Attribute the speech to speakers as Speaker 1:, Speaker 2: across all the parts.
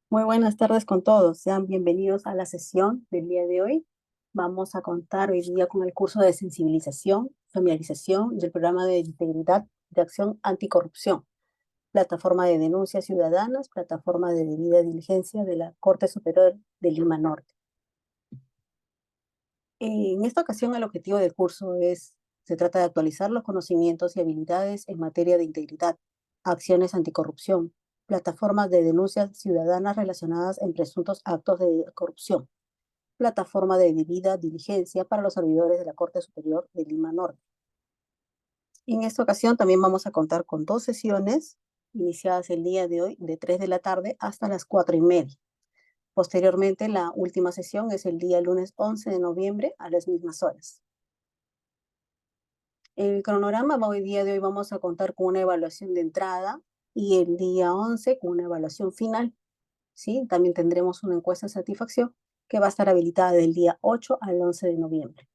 Speaker 1: Muy buenas tardes con todos. Sean bienvenidos a la sesión del día de hoy. Vamos a contar hoy día con el curso de sensibilización, familiarización del programa de integridad de acción anticorrupción, plataforma de denuncias ciudadanas, plataforma de debida diligencia de la Corte Superior de Lima Norte. En esta ocasión el objetivo del curso se trata de actualizar los conocimientos y habilidades en materia de integridad, acciones anticorrupción, plataformas de denuncias ciudadanas relacionadas en presuntos actos de corrupción, plataforma de debida diligencia para los servidores de la Corte Superior de Lima Norte. En esta ocasión también vamos a contar con dos sesiones iniciadas el día de hoy de 3 de la tarde hasta las 4:30. Posteriormente, la última sesión es el día lunes 11 de noviembre a las mismas horas. El cronograma, hoy día de hoy vamos a contar con una evaluación de entrada y el día 11 con una evaluación final, ¿sí? También tendremos una encuesta de satisfacción que va a estar habilitada del día 8 al 11 de noviembre.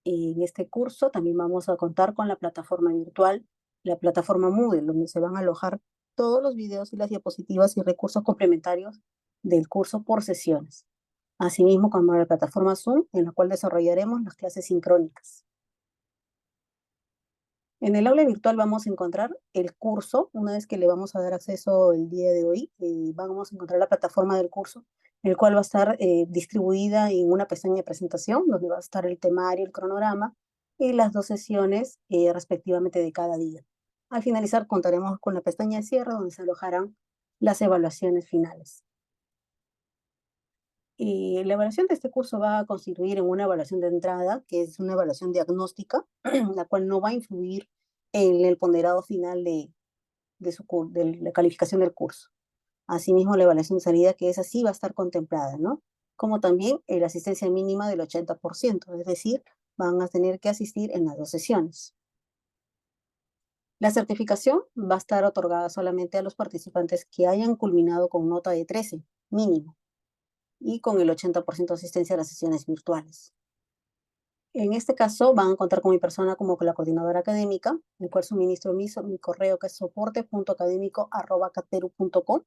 Speaker 1: En este curso también vamos a contar con la plataforma virtual, la plataforma Moodle, donde se van a alojar todos los videos y las diapositivas y recursos complementarios del curso por sesiones. Asimismo, como la plataforma Zoom, en la cual desarrollaremos las clases sincrónicas. En el aula virtual vamos a encontrar el curso, una vez que le vamos a dar acceso el día de hoy, vamos a encontrar la plataforma del curso, el cual va a estar distribuida en una pestaña de presentación, donde va a estar el temario, el cronograma y las dos sesiones respectivamente de cada día. Al finalizar contaremos con la pestaña de cierre, donde se alojarán las evaluaciones finales. La evaluación de este curso va a constituir en una evaluación de entrada, que es una evaluación diagnóstica, la cual no va a influir en el ponderado final de la calificación del curso. Asimismo, la evaluación de salida, que esa sí va a estar contemplada, ¿no? Como también la asistencia mínima del 80%, es decir, van a tener que asistir en las dos sesiones. La certificación va a estar otorgada solamente a los participantes que hayan culminado con nota de 13, mínimo, y con el 80% de asistencia a las sesiones virtuales. En este caso, van a contar con mi persona como con la coordinadora académica, el cual suministro mi correo que es soporte.académico@cateru.com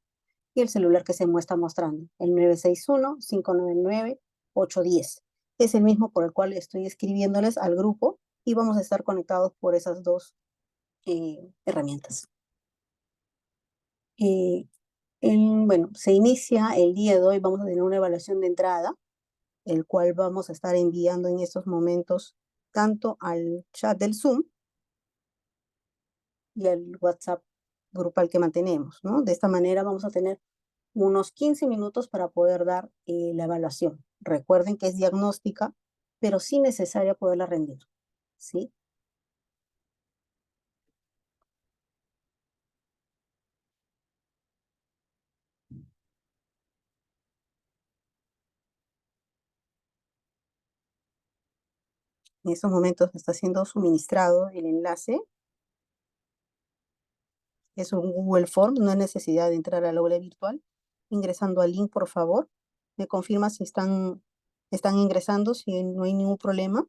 Speaker 1: y el celular que se muestra mostrando, el 961-599-810. Es el mismo por el cual estoy escribiéndoles al grupo y vamos a estar conectados por esas dos herramientas. Eh, bueno, se inicia el día de hoy, vamos a tener una evaluación de entrada el cual vamos a estar enviando en estos momentos tanto al chat del Zoom y al WhatsApp grupal que mantenemos, ¿no? De esta manera vamos a tener unos 15 minutos para poder dar la evaluación. Recuerden que es diagnóstica, pero sí necesaria poderla rendir, ¿sí? En estos momentos está siendo suministrado el enlace. Es un Google Form, no hay necesidad de entrar al aula virtual. Ingresando al link, por favor, me confirma si están ingresando, si no hay ningún problema.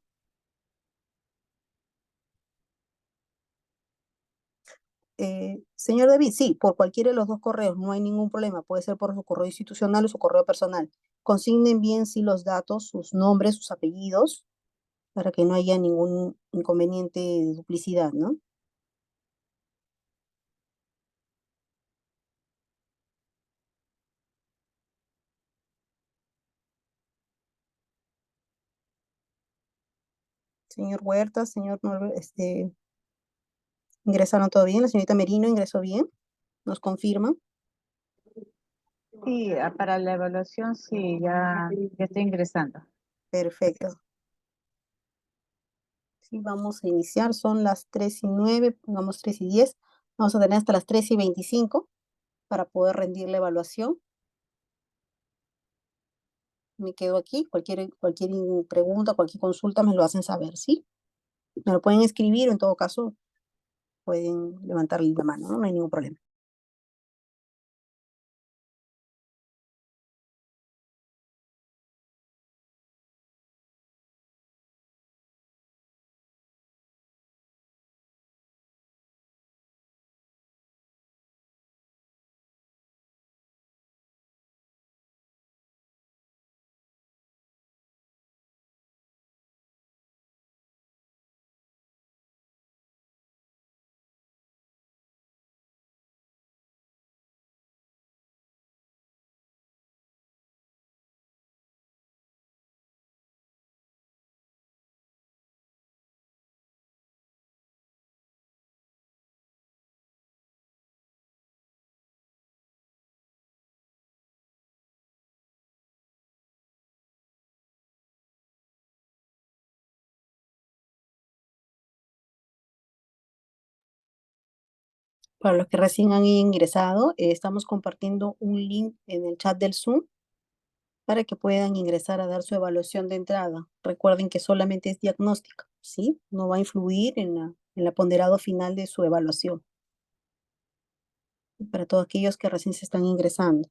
Speaker 1: Señor David, sí, por cualquiera de los dos correos, no hay ningún problema. Puede ser por su correo institucional o su correo personal. Consignen bien, sí, los datos, sus nombres, sus apellidos, para que no haya ningún inconveniente de duplicidad, ¿no? Señor Huerta, señor ingresaron todo bien. La señorita Merino ingresó bien, nos confirma.
Speaker 2: Sí, para la evaluación sí, ya estoy ingresando.
Speaker 1: Perfecto. Sí, vamos a iniciar, son las 3:09, pongamos 3:10. Vamos a tener hasta las 3:25 para poder rendir la evaluación. Me quedo aquí. Cualquier pregunta, cualquier consulta me lo hacen saber, ¿sí? Me lo pueden escribir o en todo caso pueden levantar la mano, ¿no? No hay ningún problema. Para los que recién han ingresado, estamos compartiendo un link en el chat del Zoom para que puedan ingresar a dar su evaluación de entrada. Recuerden que solamente es diagnóstica, ¿sí? No va a influir en la ponderado final de su evaluación. Para todos aquellos que recién se están ingresando.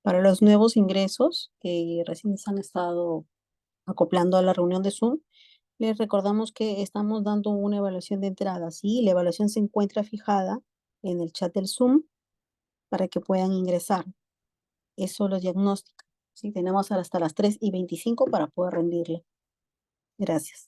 Speaker 1: Para los nuevos ingresos que recién se han estado acoplando a la reunión de Zoom, les recordamos que estamos dando una evaluación de entrada, ¿sí? La evaluación se encuentra fijada en el chat del Zoom para que puedan ingresar. Eso lo diagnostica, ¿sí? Tenemos hasta las 3:25 para poder rendirle. Gracias.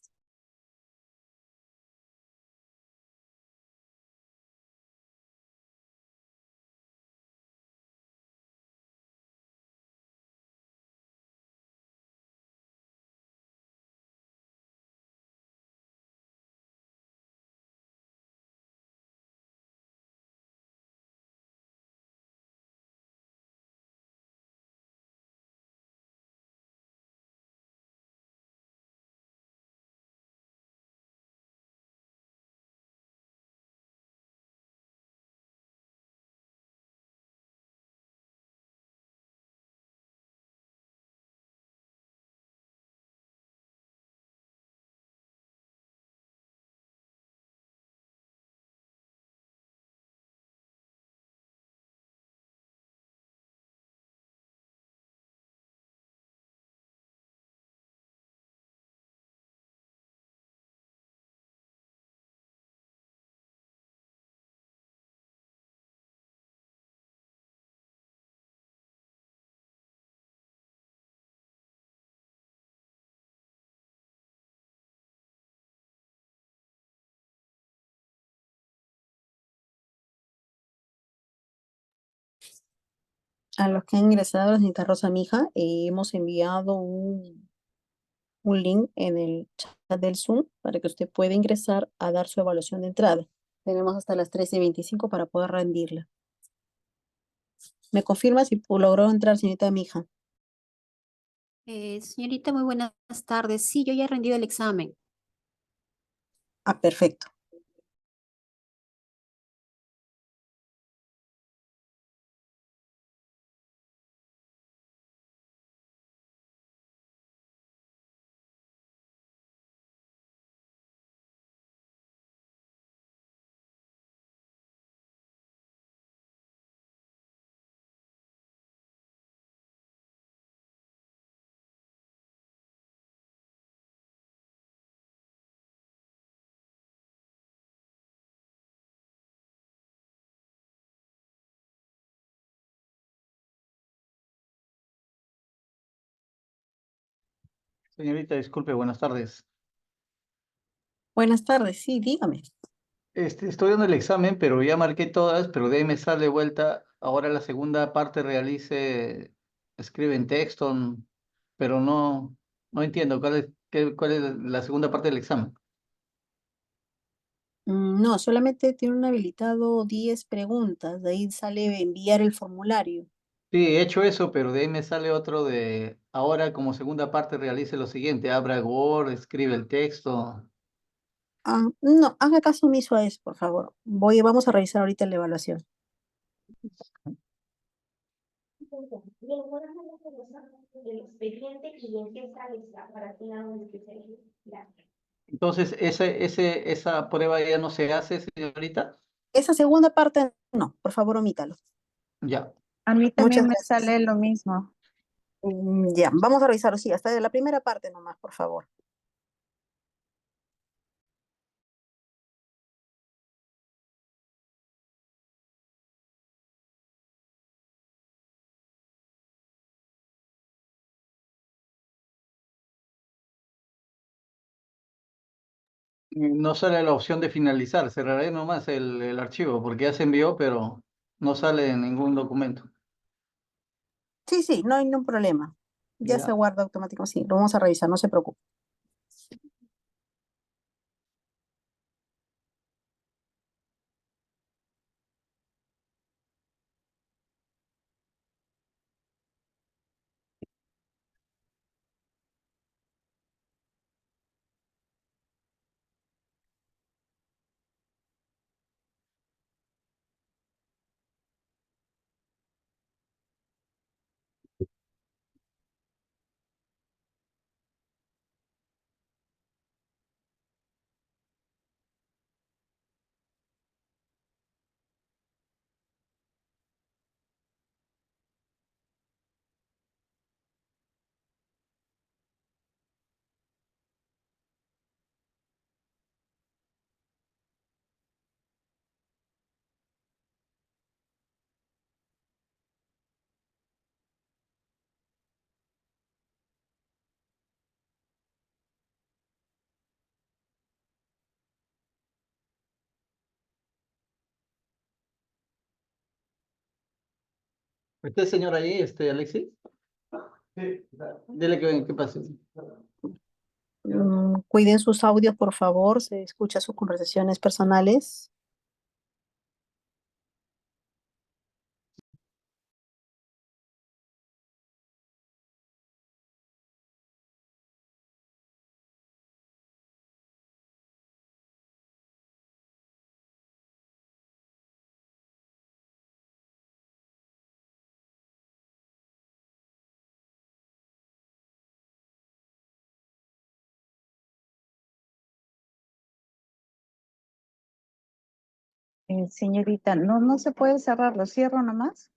Speaker 1: A los que han ingresado a la señorita Rosa Mija, hemos enviado un link en el chat del Zoom para que usted pueda ingresar a dar su evaluación de entrada. Tenemos hasta las 13:25 para poder rendirla. ¿Me confirma si logró entrar, señorita Mija?
Speaker 3: Señorita, muy buenas tardes. Sí, yo ya he rendido el examen.
Speaker 1: Ah, perfecto.
Speaker 4: Señorita, disculpe, buenas tardes.
Speaker 1: Buenas tardes, sí, dígame.
Speaker 4: Estoy dando el examen, pero ya marqué todas, pero de ahí me sale vuelta. Ahora la segunda parte escribe en texto, pero no entiendo cuál es la segunda parte del examen.
Speaker 1: No, solamente tiene un habilitado 10 preguntas. De ahí sale enviar el formulario.
Speaker 4: Sí, he hecho eso, pero de ahí me sale otro de, ahora como segunda parte realice lo siguiente, abra Word, escribe el texto.
Speaker 1: Ah, no, haga caso omiso a eso, por favor. Vamos a revisar ahorita la evaluación.
Speaker 5: el expediente y empieza esta para final un especialista.
Speaker 4: Entonces, esa prueba ya no se hace, señorita.
Speaker 1: Esa segunda parte, no, por favor, omítalo.
Speaker 4: Ya.
Speaker 2: A mí
Speaker 1: Muchas
Speaker 2: también me
Speaker 1: gracias.
Speaker 2: sale lo mismo.
Speaker 1: Ya, vamos a revisarlo, sí, hasta de la primera parte nomás, por favor.
Speaker 4: No sale la opción de finalizar. Cerraré nomás el archivo porque ya se envió, pero no sale en ningún documento.
Speaker 1: Sí, sí, no hay ningún problema. Ya se
Speaker 4: Ya.
Speaker 1: guarda automático, sí, lo vamos a revisar, no se preocupe.
Speaker 4: ¿Usted, señor, ahí, Alexis? Dile que pase.
Speaker 1: Cuiden sus audios, por favor, se escucha sus conversaciones personales.
Speaker 2: Señorita, no se puede cerrar, lo cierro nomás.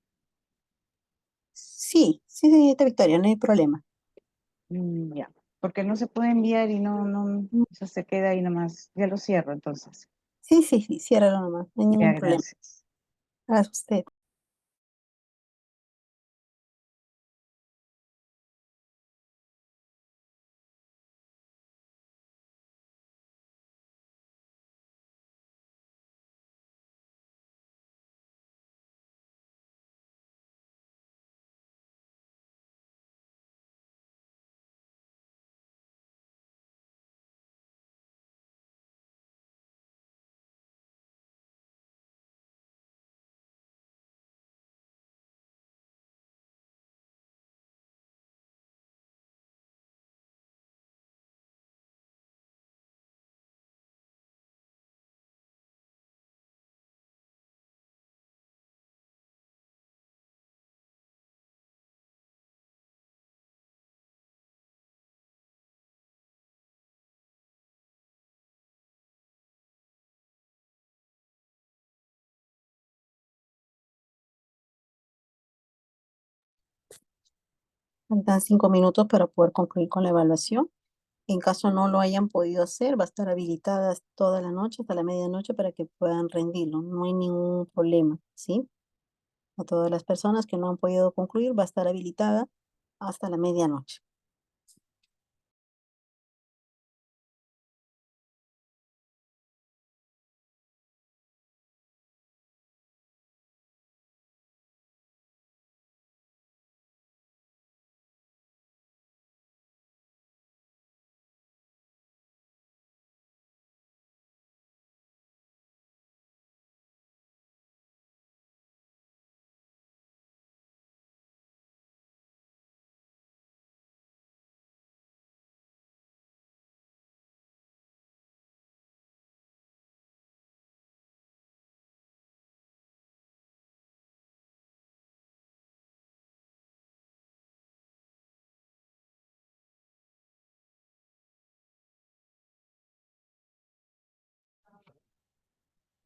Speaker 1: Sí, sí, señorita Victoria, no hay problema.
Speaker 2: Ya, porque no se puede enviar y eso se queda ahí nomás. Ya lo cierro entonces.
Speaker 1: Sí, sí, sí, ciérralo nomás, no hay
Speaker 2: Ya,
Speaker 1: ningún problema.
Speaker 2: gracias.
Speaker 1: Gracias a usted. Faltan 5 minutos para poder concluir con la evaluación. En caso no lo hayan podido hacer, va a estar habilitada toda la noche, hasta la medianoche, para que puedan rendirlo. No hay ningún problema, ¿sí? A todas las personas que no han podido concluir, va a estar habilitada hasta la medianoche.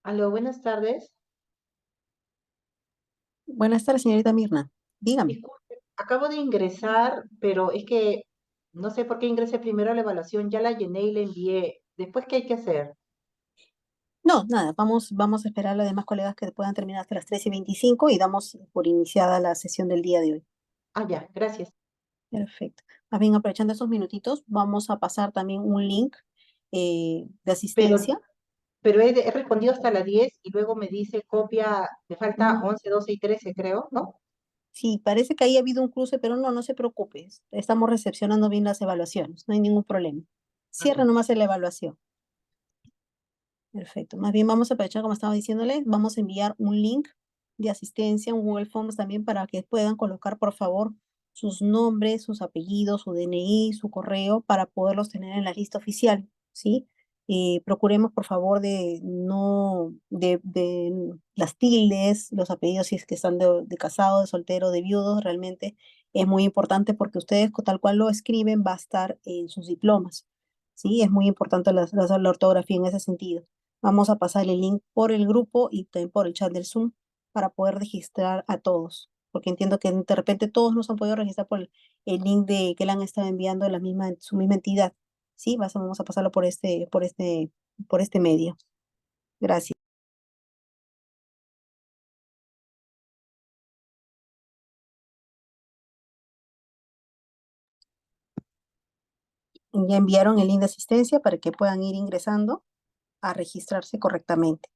Speaker 6: Aló, buenas tardes.
Speaker 1: Buenas tardes, señorita Mirna. Dígame.
Speaker 6: Disculpe, acabo de ingresar, pero es que no sé por qué ingresé primero a la evaluación, ya la llené y la envié. Después, ¿qué hay que hacer?
Speaker 1: No, nada, vamos a esperar a los demás colegas que puedan terminar hasta las 13:25 y damos por iniciada la sesión del día de hoy.
Speaker 6: Ah, ya, gracias.
Speaker 1: Perfecto. Más bien, aprovechando esos minutitos, vamos a pasar también un link de
Speaker 6: Pero,
Speaker 1: asistencia.
Speaker 6: pero he respondido hasta la 10 y luego me dice copia, me falta 11, 12 y 13, creo, ¿no?
Speaker 1: Sí, parece que ahí ha habido un cruce, pero no se preocupe. Estamos recepcionando bien las evaluaciones, no hay ningún problema.
Speaker 6: Ah,
Speaker 1: Cierra
Speaker 6: ya.
Speaker 1: nomás en la evaluación. Perfecto. Más bien vamos a aprovechar, como estaba diciéndole, vamos a enviar un link de asistencia, un Google Forms también para que puedan colocar, por favor, sus nombres, sus apellidos, su DNI, su correo, para poderlos tener en la lista oficial, ¿sí? Procuremos, por favor, de no, de las tildes, los apellidos, si es que están de casado, de soltero, de viudo, realmente es muy importante porque ustedes, tal cual lo escriben, va a estar en sus diplomas, ¿sí? Es muy importante la ortografía en ese sentido. Vamos a pasar el link por el grupo y también por el chat del Zoom para poder registrar a todos, porque entiendo que de repente todos no se han podido registrar por el link que le han estado enviando su misma entidad. Sí, vamos a pasarlo por este medio. Gracias. Ya enviaron el link de asistencia para que puedan ir ingresando a registrarse correctamente.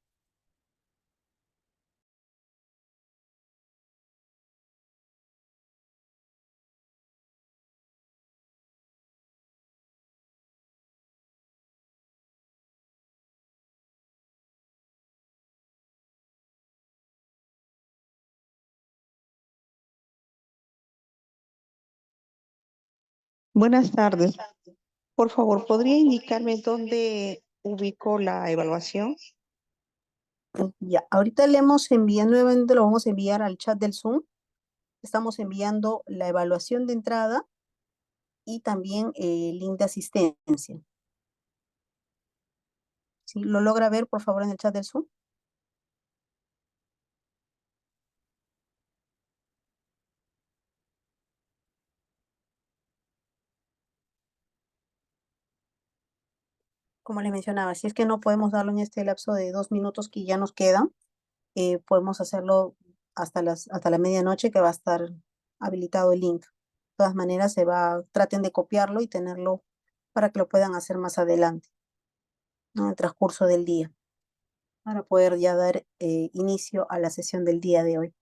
Speaker 7: Buenas tardes. Por favor, ¿podría indicarme dónde ubico la evaluación?
Speaker 1: Ya, ahorita le hemos enviado, nuevamente lo vamos a enviar al chat del Zoom. Estamos enviando la evaluación de entrada y también el link de asistencia. ¿Sí? ¿Lo logra ver, por favor, en el chat del Zoom? Como les mencionaba, si es que no podemos darlo en este lapso de 2 minutos que ya nos quedan, podemos hacerlo hasta la medianoche que va a estar habilitado el link. De todas maneras, traten de copiarlo y tenerlo para que lo puedan hacer más adelante, ¿no? En el transcurso del día, para poder ya dar inicio a la sesión del día de hoy.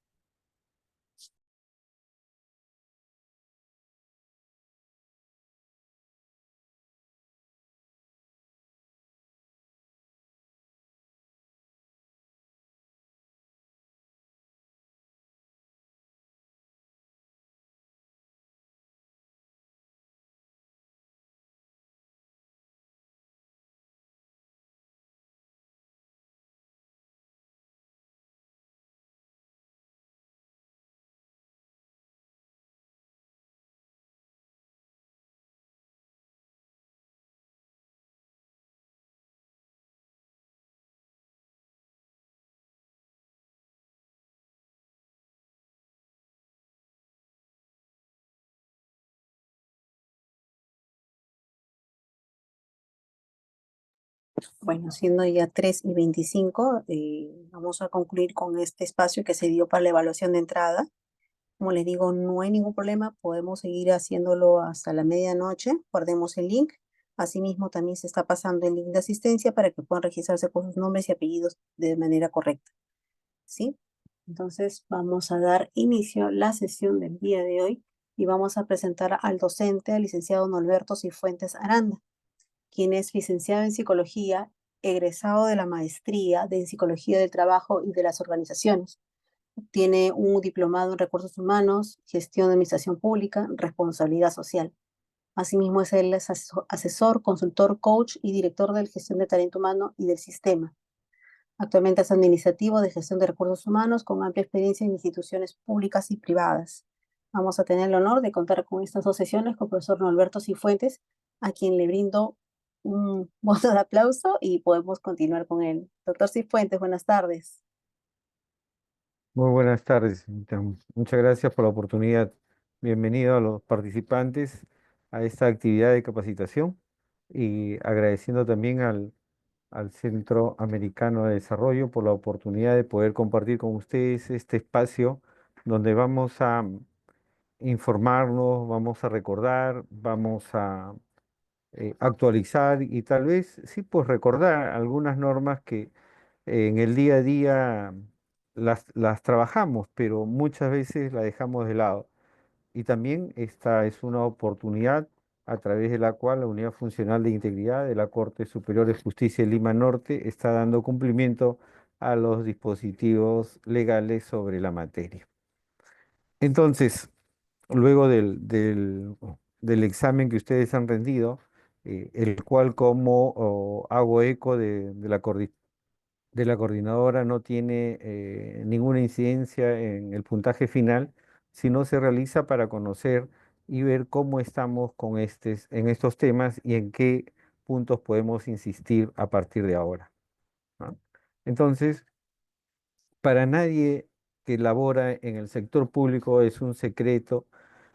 Speaker 1: Bueno, siendo ya 3:25, vamos a concluir con este espacio que se dio para la evaluación de entrada. Como les digo, no hay ningún problema, podemos seguir haciéndolo hasta la medianoche. Guardemos el link. Asimismo, también se está pasando el link de asistencia para que puedan registrarse con sus nombres y apellidos de manera correcta. ¿Sí? Entonces, vamos a dar inicio a la sesión del día de hoy y vamos a presentar al docente, al licenciado Norberto Cifuentes Aranda, quien es licenciado en psicología, egresado de la maestría de Psicología del Trabajo y de las Organizaciones. Tiene un diplomado en Recursos Humanos, Gestión de Administración Pública, Responsabilidad Social. Asimismo, él es asesor, consultor, coach y director de Gestión de Talento Humano y del Sistema. Actualmente es administrativo de Gestión de Recursos Humanos con amplia experiencia en instituciones públicas y privadas. Vamos a tener el honor de contar con estas dos sesiones con el profesor Norberto Cifuentes, a quien le brindo un voto de aplauso y podemos continuar con él. Doctor Cifuentes, buenas tardes.
Speaker 8: Muy buenas tardes, señorita. Muchas gracias por la oportunidad. Bienvenido a los participantes a esta actividad de capacitación y agradeciendo también al Centro Americano de Desarrollo por la oportunidad de poder compartir con ustedes este espacio donde vamos a informarnos, vamos a recordar, vamos a actualizar y tal vez, sí, pues recordar algunas normas que en el día a día las trabajamos, pero muchas veces las dejamos de lado. Y también esta es una oportunidad a través de la cual la Unidad Funcional de Integridad de la Corte Superior de Justicia de Lima Norte está dando cumplimiento a los dispositivos legales sobre la materia. Entonces, luego del examen que ustedes han rendido, el cual como hago eco de la coordinadora no tiene ninguna incidencia en el puntaje final, sino se realiza para conocer y ver cómo estamos en estos temas y en qué puntos podemos insistir a partir de ahora, ¿no? Entonces, para nadie que labora en el sector público es un secreto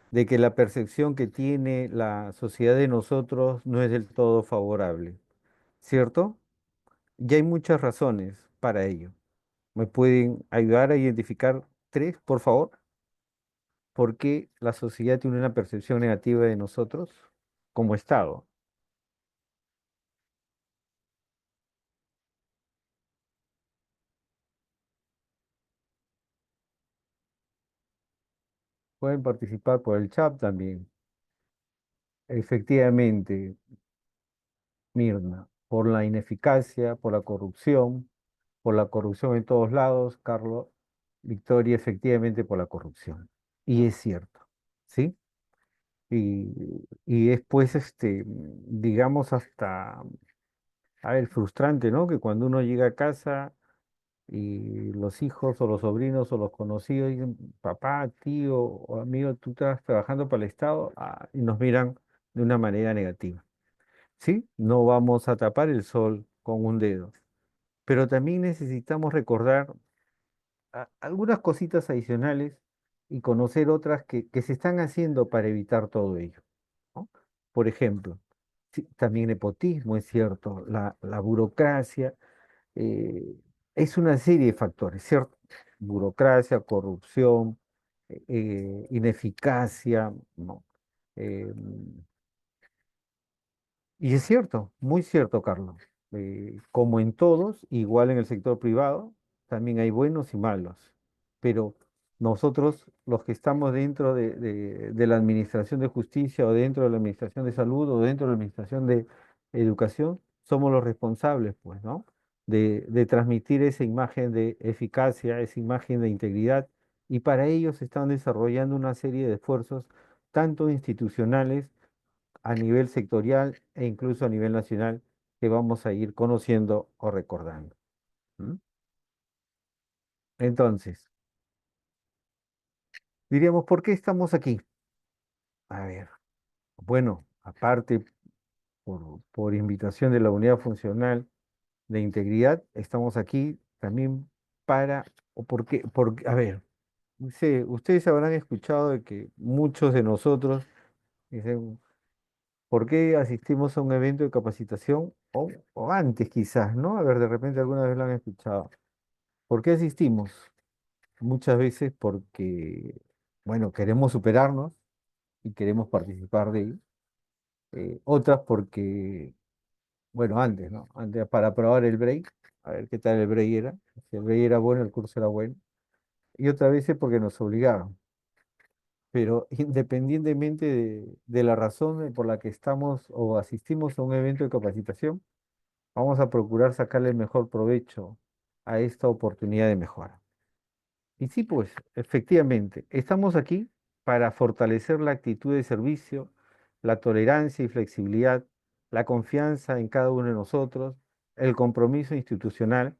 Speaker 8: de que la percepción que tiene la sociedad de nosotros no es del todo favorable, ¿cierto? Y hay muchas razones para ello. ¿Me pueden ayudar a identificar tres, por favor? ¿Por qué la sociedad tiene una percepción negativa de nosotros como Estado? Pueden participar por el chat también. Efectivamente, Mirna, por la ineficacia, por la corrupción en todos lados, Carlos, Victoria, efectivamente por la corrupción. Y es cierto, ¿sí? Y es pues, digamos, hasta, a ver, frustrante, ¿no? Que cuando uno llega a casa y los hijos o los sobrinos o los conocidos dicen, papá, tío o amigo, tú estás trabajando para el Estado, y nos miran de una manera negativa. ¿Sí? No vamos a tapar el sol con un dedo, pero también necesitamos recordar algunas cositas adicionales y conocer otras que se están haciendo para evitar todo ello, ¿no? Por ejemplo, sí, también nepotismo, es cierto, la burocracia, eh, es una serie de factores, ¿cierto? Burocracia, corrupción, ineficacia, ¿no? Eh, y es cierto, muy cierto, Carlos. Como en todos, igual en el sector privado, también hay buenos y malos. Pero nosotros, los que estamos dentro de la Administración de Justicia o dentro de la Administración de Salud o dentro de la Administración de Educación, somos los responsables, pues, ¿no? De transmitir esa imagen de eficacia, esa imagen de integridad. Y para ello se están desarrollando una serie de esfuerzos, tanto institucionales, a nivel sectorial e incluso a nivel nacional que vamos a ir conociendo o recordando. ¿Mm? Entonces, diríamos, ¿por qué estamos aquí? A ver, bueno, aparte por invitación de la Unidad Funcional de Integridad, estamos aquí también o porque, a ver, ustedes habrán escuchado de que muchos de nosotros dicen, ¿por qué asistimos a un evento de capacitación? O antes quizás, ¿no? A ver, de repente alguna vez lo han escuchado. ¿Por qué asistimos? Muchas veces porque, bueno, queremos superarnos y queremos participar de ello. Otras porque, bueno, antes, ¿no? Antes para probar el break, a ver qué tal el break era. Si el break era bueno, el curso era bueno. Y otras veces porque nos obligaron. Pero independientemente de la razón por la que estamos o asistimos a un evento de capacitación, vamos a procurar sacarle el mejor provecho a esta oportunidad de mejora. Y sí, pues, efectivamente, estamos aquí para fortalecer la actitud de servicio, la tolerancia y flexibilidad, la confianza en cada uno de nosotros, el compromiso institucional,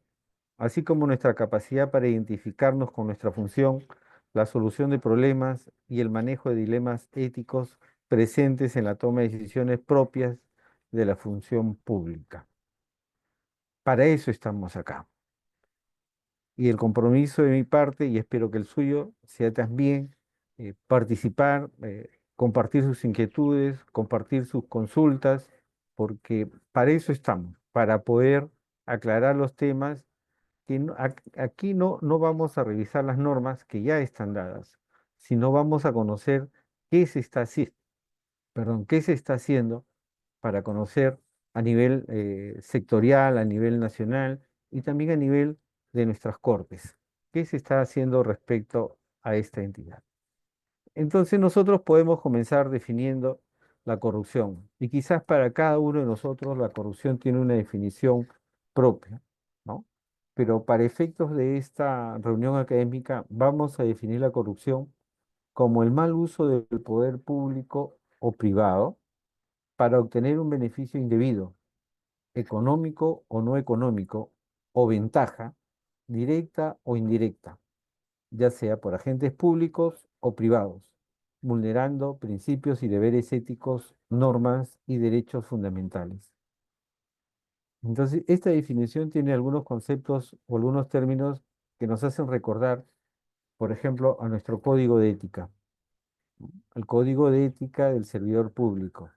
Speaker 8: así como nuestra capacidad para identificarnos con nuestra función, la solución de problemas y el manejo de dilemas éticos presentes en la toma de decisiones propias de la función pública. Para eso estamos acá. Y el compromiso de mi parte, y espero que el suyo, sea también participar, compartir sus inquietudes, compartir sus consultas, porque para eso estamos, para poder aclarar los temas, que aquí no vamos a revisar las normas que ya están dadas, sino vamos a conocer qué se está haciendo, perdón, qué se está haciendo para conocer a nivel sectorial, a nivel nacional y también a nivel de nuestras cortes, qué se está haciendo respecto a esta entidad. Entonces nosotros podemos comenzar definiendo la corrupción y quizás para cada uno de nosotros la corrupción tiene una definición propia, ¿no? Pero para efectos de esta reunión académica vamos a definir la corrupción como el mal uso del poder público o privado para obtener un beneficio indebido, económico o no económico, o ventaja, directa o indirecta, ya sea por agentes públicos o privados, vulnerando principios y deberes éticos, normas y derechos fundamentales. Entonces, esta definición tiene algunos conceptos o algunos términos que nos hacen recordar, por ejemplo, a nuestro código de ética, el código de ética del servidor público.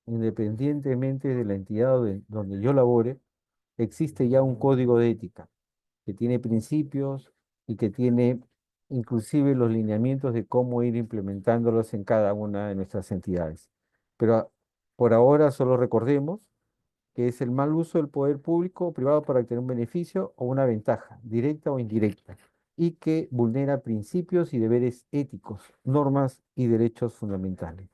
Speaker 8: Independientemente de la entidad donde yo labore, existe ya un código de ética que tiene principios y que tiene inclusive los lineamientos de cómo ir implementándolos en cada una de nuestras entidades. Pero por ahora solo recordemos que es el mal uso del poder público o privado para obtener un beneficio o una ventaja, directa o indirecta, y que vulnera principios y deberes éticos, normas y derechos fundamentales.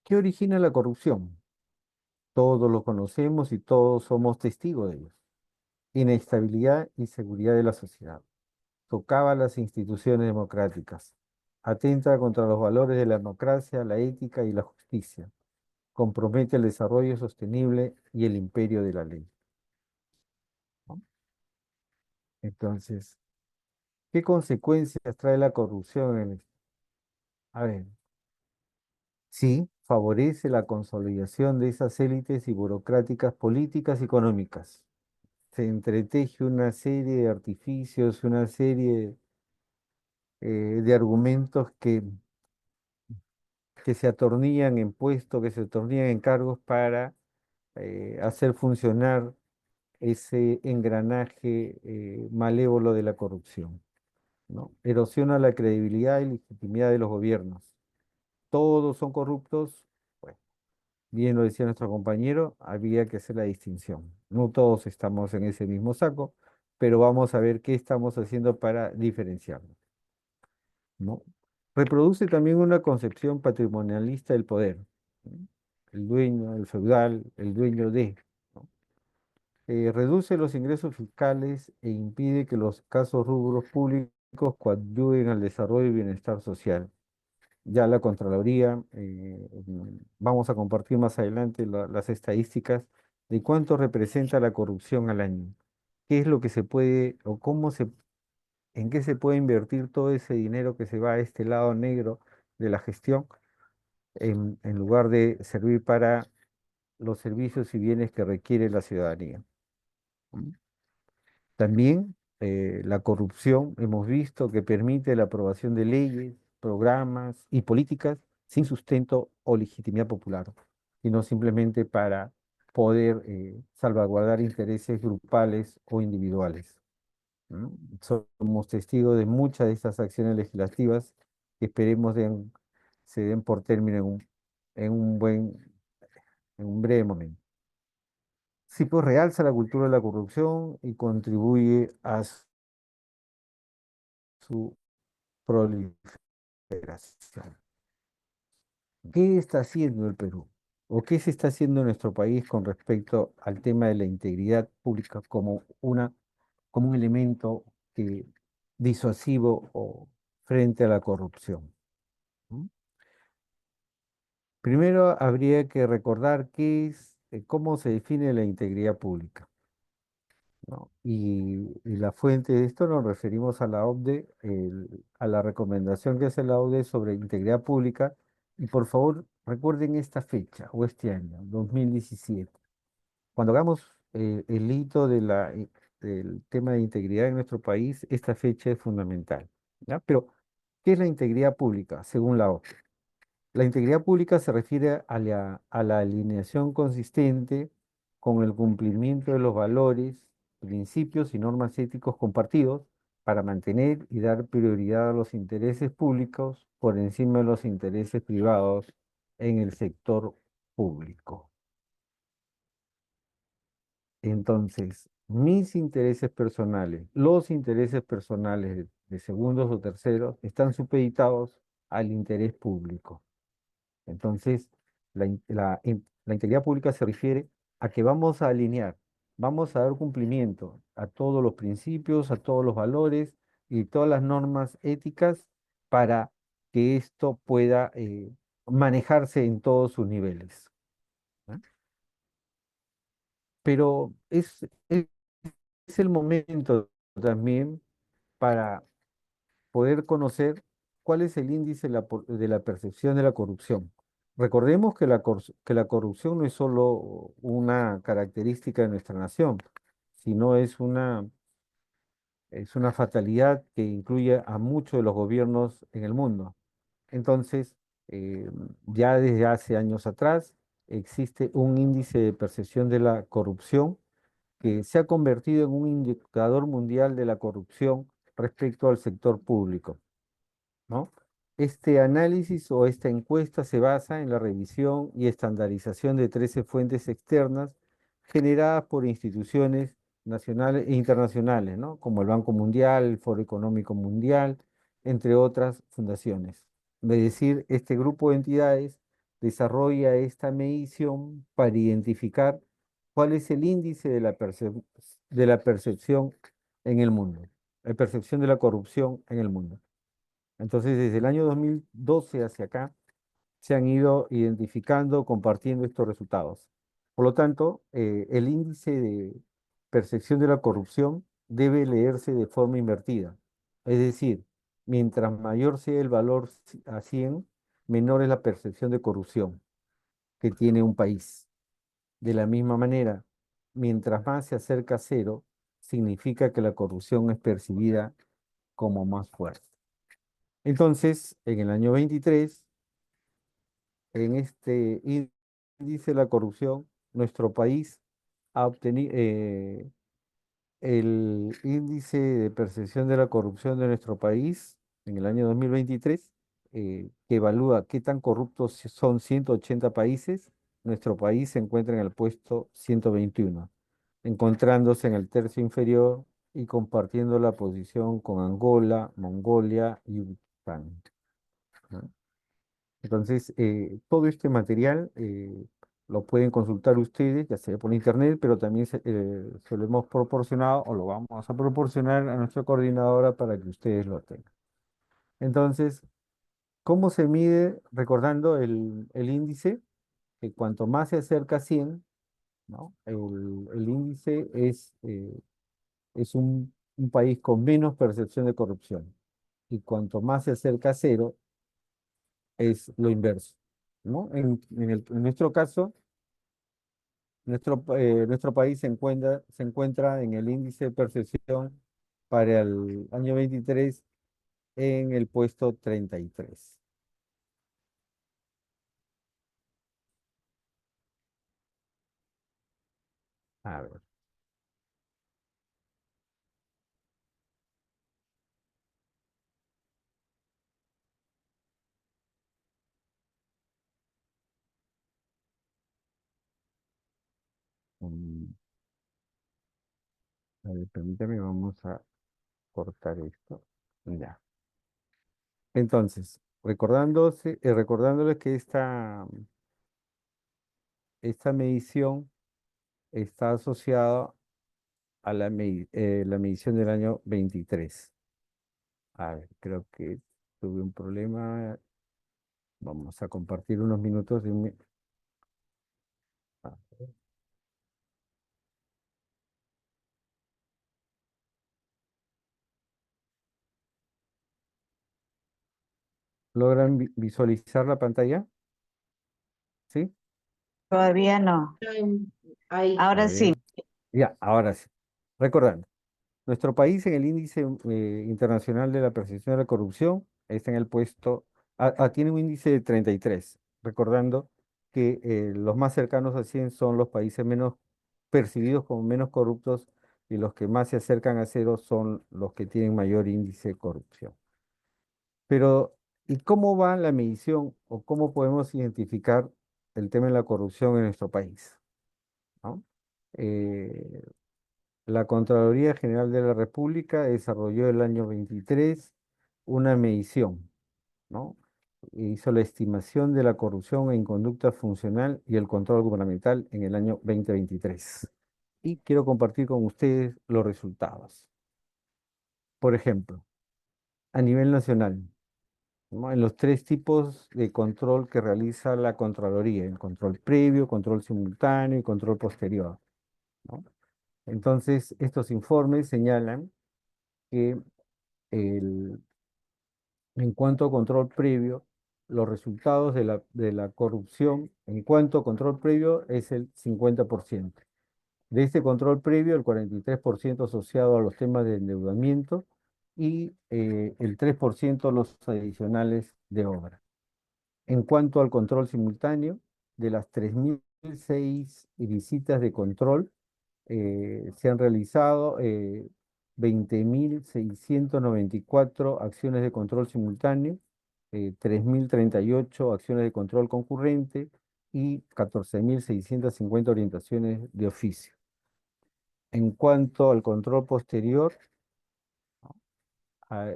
Speaker 8: ¿Qué origina la corrupción? Todos lo conocemos y todos somos testigos de ello. Inestabilidad y seguridad de la sociedad. Socava las instituciones democráticas. Atenta contra los valores de la democracia, la ética y la justicia. Compromete el desarrollo sostenible y el imperio de la ley. ¿No? Entonces, ¿qué consecuencias trae la corrupción en esto? A ver, sí, favorece la consolidación de esas élites y burocráticas políticas y económicas. Se entreteje una serie de artificios, una serie de argumentos que se atornillan en puestos, que se atornillan en cargos para hacer funcionar ese engranaje malévolo de la corrupción, ¿no? Erosiona la credibilidad y legitimidad de los gobiernos. Todos son corruptos. Bueno, bien lo decía nuestro compañero, había que hacer la distinción. No todos estamos en ese mismo saco, pero vamos a ver qué estamos haciendo para diferenciarnos, ¿no? Reproduce también una concepción patrimonialista del poder, ¿no? El dueño, el feudal, el dueño de, ¿no? Reduce los ingresos fiscales e impide que los casos rubros públicos coadyuven al desarrollo y bienestar social. Ya la Contraloría, vamos a compartir más adelante las estadísticas de cuánto representa la corrupción al año, qué es lo que se puede o en qué se puede invertir todo ese dinero que se va a este lado negro de la gestión en lugar de servir para los servicios y bienes que requiere la ciudadanía. ¿Mm? También la corrupción hemos visto que permite la aprobación de leyes, programas y políticas sin sustento o legitimidad popular, sino simplemente para poder salvaguardar intereses grupales o individuales. ¿No? Somos testigos de muchas de estas acciones legislativas que esperemos se den por término en un en un breve momento. Sí, pues realza la cultura de la corrupción y contribuye a su proliferación. ¿Qué está haciendo el Perú? ¿O qué se está haciendo en nuestro país con respecto al tema de la integridad pública como como un elemento disuasivo o frente a la corrupción? ¿Mm? Primero habría que recordar cómo se define la integridad pública, ¿no? Y la fuente de esto nos referimos a la OCDE, a la recomendación que hace la OCDE sobre integridad pública Y por favor, recuerden esta fecha o este año, 2017. Cuando hagamos el hito del tema de integridad en nuestro país, esta fecha es fundamental, ¿ya? Pero, ¿qué es la integridad pública según la OCDE? La integridad pública se refiere a la alineación consistente con el cumplimiento de los valores, principios y normas éticos compartidos para mantener y dar prioridad a los intereses públicos por encima de los intereses privados en el sector público. Entonces, mis intereses personales, los intereses personales de segundos o terceros, están supeditados al interés público. Entonces, la integridad pública se refiere a que vamos a alinear, vamos a dar cumplimiento a todos los principios, a todos los valores y todas las normas éticas para que esto pueda manejarse en todos sus niveles. ¿Ah? Pero es el momento también para poder conocer cuál es el índice de la percepción de la corrupción. Recordemos que que la corrupción no es solo una característica de nuestra nación, sino es una fatalidad que incluye a muchos de los gobiernos en el mundo. Entonces, ya desde hace años atrás existe un índice de percepción de la corrupción que se ha convertido en un indicador mundial de la corrupción respecto al sector público, ¿no? Este análisis o esta encuesta se basa en la revisión y estandarización de 13 fuentes externas generadas por instituciones nacionales e internacionales, ¿no? Como el Banco Mundial, el Foro Económico Mundial, entre otras fundaciones. Es decir, este grupo de entidades desarrolla esta medición para identificar cuál es el índice de de la percepción en el mundo, la percepción de la corrupción en el mundo. Entonces, desde el año 2012 hacia acá, se han ido identificando, compartiendo estos resultados. Por lo tanto, el índice de percepción de la corrupción debe leerse de forma invertida. Es decir, mientras mayor sea el valor a 100, menor es la percepción de corrupción que tiene un país. De la misma manera, mientras más se acerca a cero, significa que la corrupción es percibida como más fuerte. Entonces, en el año 23, en este índice de la corrupción, nuestro país ha obtenido el índice de percepción de la corrupción de nuestro país en el año 2023, que evalúa qué tan corruptos son 180 países. Nuestro país se encuentra en el puesto 121, encontrándose en el tercio inferior y compartiendo la posición con Angola, Mongolia y Bután, ¿no? Entonces, todo este material lo pueden consultar ustedes, ya sea por internet, pero también se lo hemos proporcionado o lo vamos a proporcionar a nuestra coordinadora para que ustedes lo tengan. Entonces, ¿cómo se mide? Recordando el índice, que cuanto más se acerca a 100, ¿no? El índice es un país con menos percepción de corrupción. Y cuanto más se acerca a cero, es lo inverso, ¿no? En nuestro caso, nuestro país se encuentra en el índice de percepción para el año 23 en el puesto 33. A ver. mm, a ver, permítame, vamos a cortar esto. Ya. Entonces, recordándoles que esta medición está asociada a la medición del año 23. A ver, creo que tuve un problema. Vamos a compartir unos minutos ah, ¿Logran visualizar la pantalla?
Speaker 2: Todavía no.
Speaker 6: Ahí.
Speaker 8: A
Speaker 2: Ahora sí.
Speaker 8: ver. Ya, ahora sí. Recordando, nuestro país en el índice internacional de la percepción de la corrupción está en el puesto, tiene un índice de 33, recordando que los más cercanos a 100 son los países menos percibidos como menos corruptos y los que más se acercan a cero son los que tienen mayor índice de corrupción. Pero, ¿y cómo va la medición o cómo podemos identificar el tema de la corrupción en nuestro país? ¿No? Eh, la Contraloría General de la República desarrolló el año 23 una medición, ¿no? Hizo la estimación de la corrupción en conducta funcional y el control gubernamental en el año 2023. Y quiero compartir con ustedes los resultados. Por ejemplo, a nivel nacional, ¿no? En los tres tipos de control que realiza la Contraloría, el control previo, control simultáneo y control posterior, ¿no? Entonces, estos informes señalan que en cuanto a control previo, los resultados de la corrupción en cuanto a control previo es el 50%. De este control previo, el 43% asociado a los temas de endeudamiento y el 3% los adicionales de obra. En cuanto al control simultáneo, de las 3.006 visitas de control, se han realizado 20.694 acciones de control simultáneo, 3.038 acciones de control concurrente y 14.650 orientaciones de oficio. En cuanto al control posterior,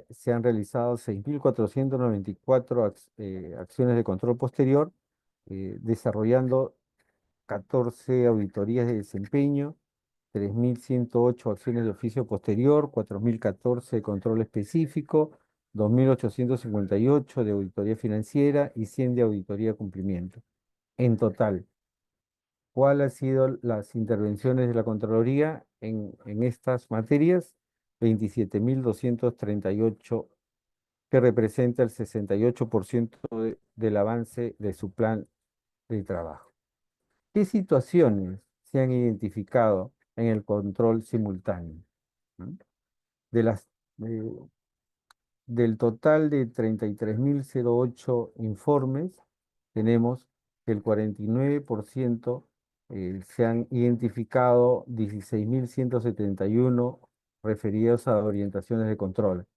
Speaker 8: se han realizado 6.494 acciones de control posterior, desarrollando 14 auditorías de desempeño, 3.108 acciones de oficio posterior, 4.014 de control específico, 2.858 de auditoría financiera y 100 de auditoría de cumplimiento. En total, ¿cuáles han sido las intervenciones de la Contraloría en estas materias? 27.238, que representa el 68% del avance de su plan de trabajo. ¿Qué situaciones se han identificado en el control simultáneo? ¿Mm? De las, eh, del total de 33.008 informes, tenemos que el 49% se han identificado 16.171 referidos a orientaciones de control,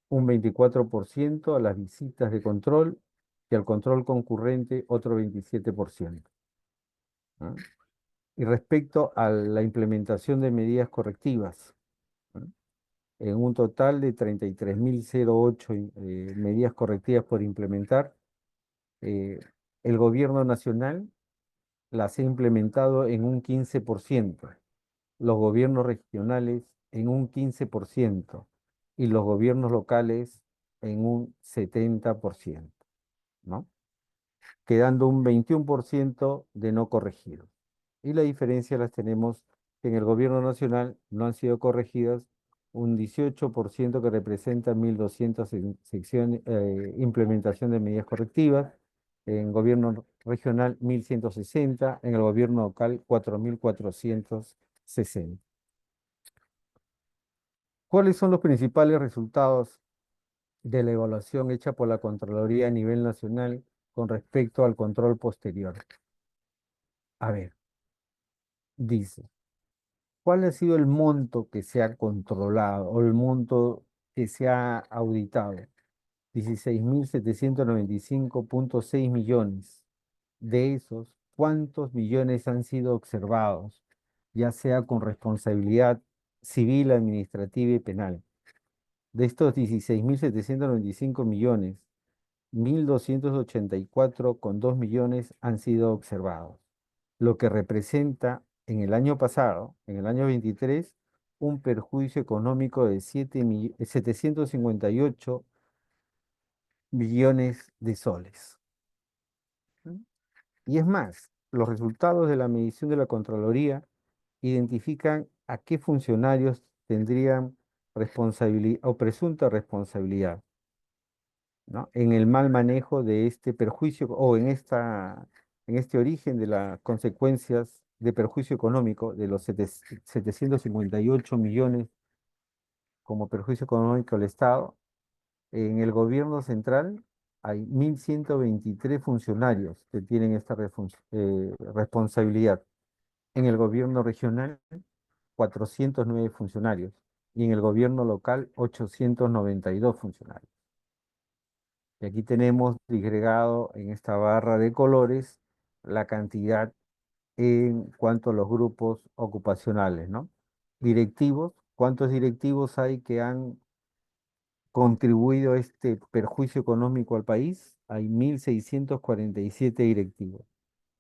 Speaker 8: un 24% a las visitas de control y al control concurrente otro 27%. ¿No? Y respecto a la implementación de medidas correctivas, ¿no? En un total de 33.008 medidas correctivas por implementar, eh, el gobierno nacional las ha implementado en un 15%, los gobiernos regionales en un 15% y los gobiernos locales en un 70%, ¿no? Quedando un 21% de no corregidos. Y la diferencia las tenemos que en el gobierno nacional no han sido corregidas un 18% que representa 1.200 secciones, implementación de medidas correctivas, en gobierno regional 1.160, en el gobierno local 4.460. ¿Cuáles son los principales resultados de la evaluación hecha por la Contraloría a nivel nacional con respecto al control posterior? A ver, dice, ¿cuál ha sido el monto que se ha controlado o el monto que se ha auditado? 16.795.6 millones. De esos, ¿cuántos millones han sido observados, ya sea con responsabilidad civil, administrativa y penal? De estos 16.795 millones, 1.284,2 millones han sido observados, lo que representa en el año pasado, en el año 23, un perjuicio económico de 758 millones de soles. ¿Mm? Y es más, los resultados de la medición de la Contraloría identifican a qué funcionarios tendrían responsabilidad o presunta responsabilidad, ¿no? En el mal manejo de este perjuicio o en esta en este origen de las consecuencias de perjuicio económico de los 758 millones como perjuicio económico al Estado, en el gobierno central hay 1.123 funcionarios que tienen esta responsabilidad. En el gobierno regional, 409 funcionarios. Y en el gobierno local, 892 funcionarios. Y aquí tenemos disgregado en esta barra de colores la cantidad en cuanto a los grupos ocupacionales, ¿no? Directivos, ¿cuántos directivos hay que han contribuido a este perjuicio económico al país? Hay 1.647 directivos.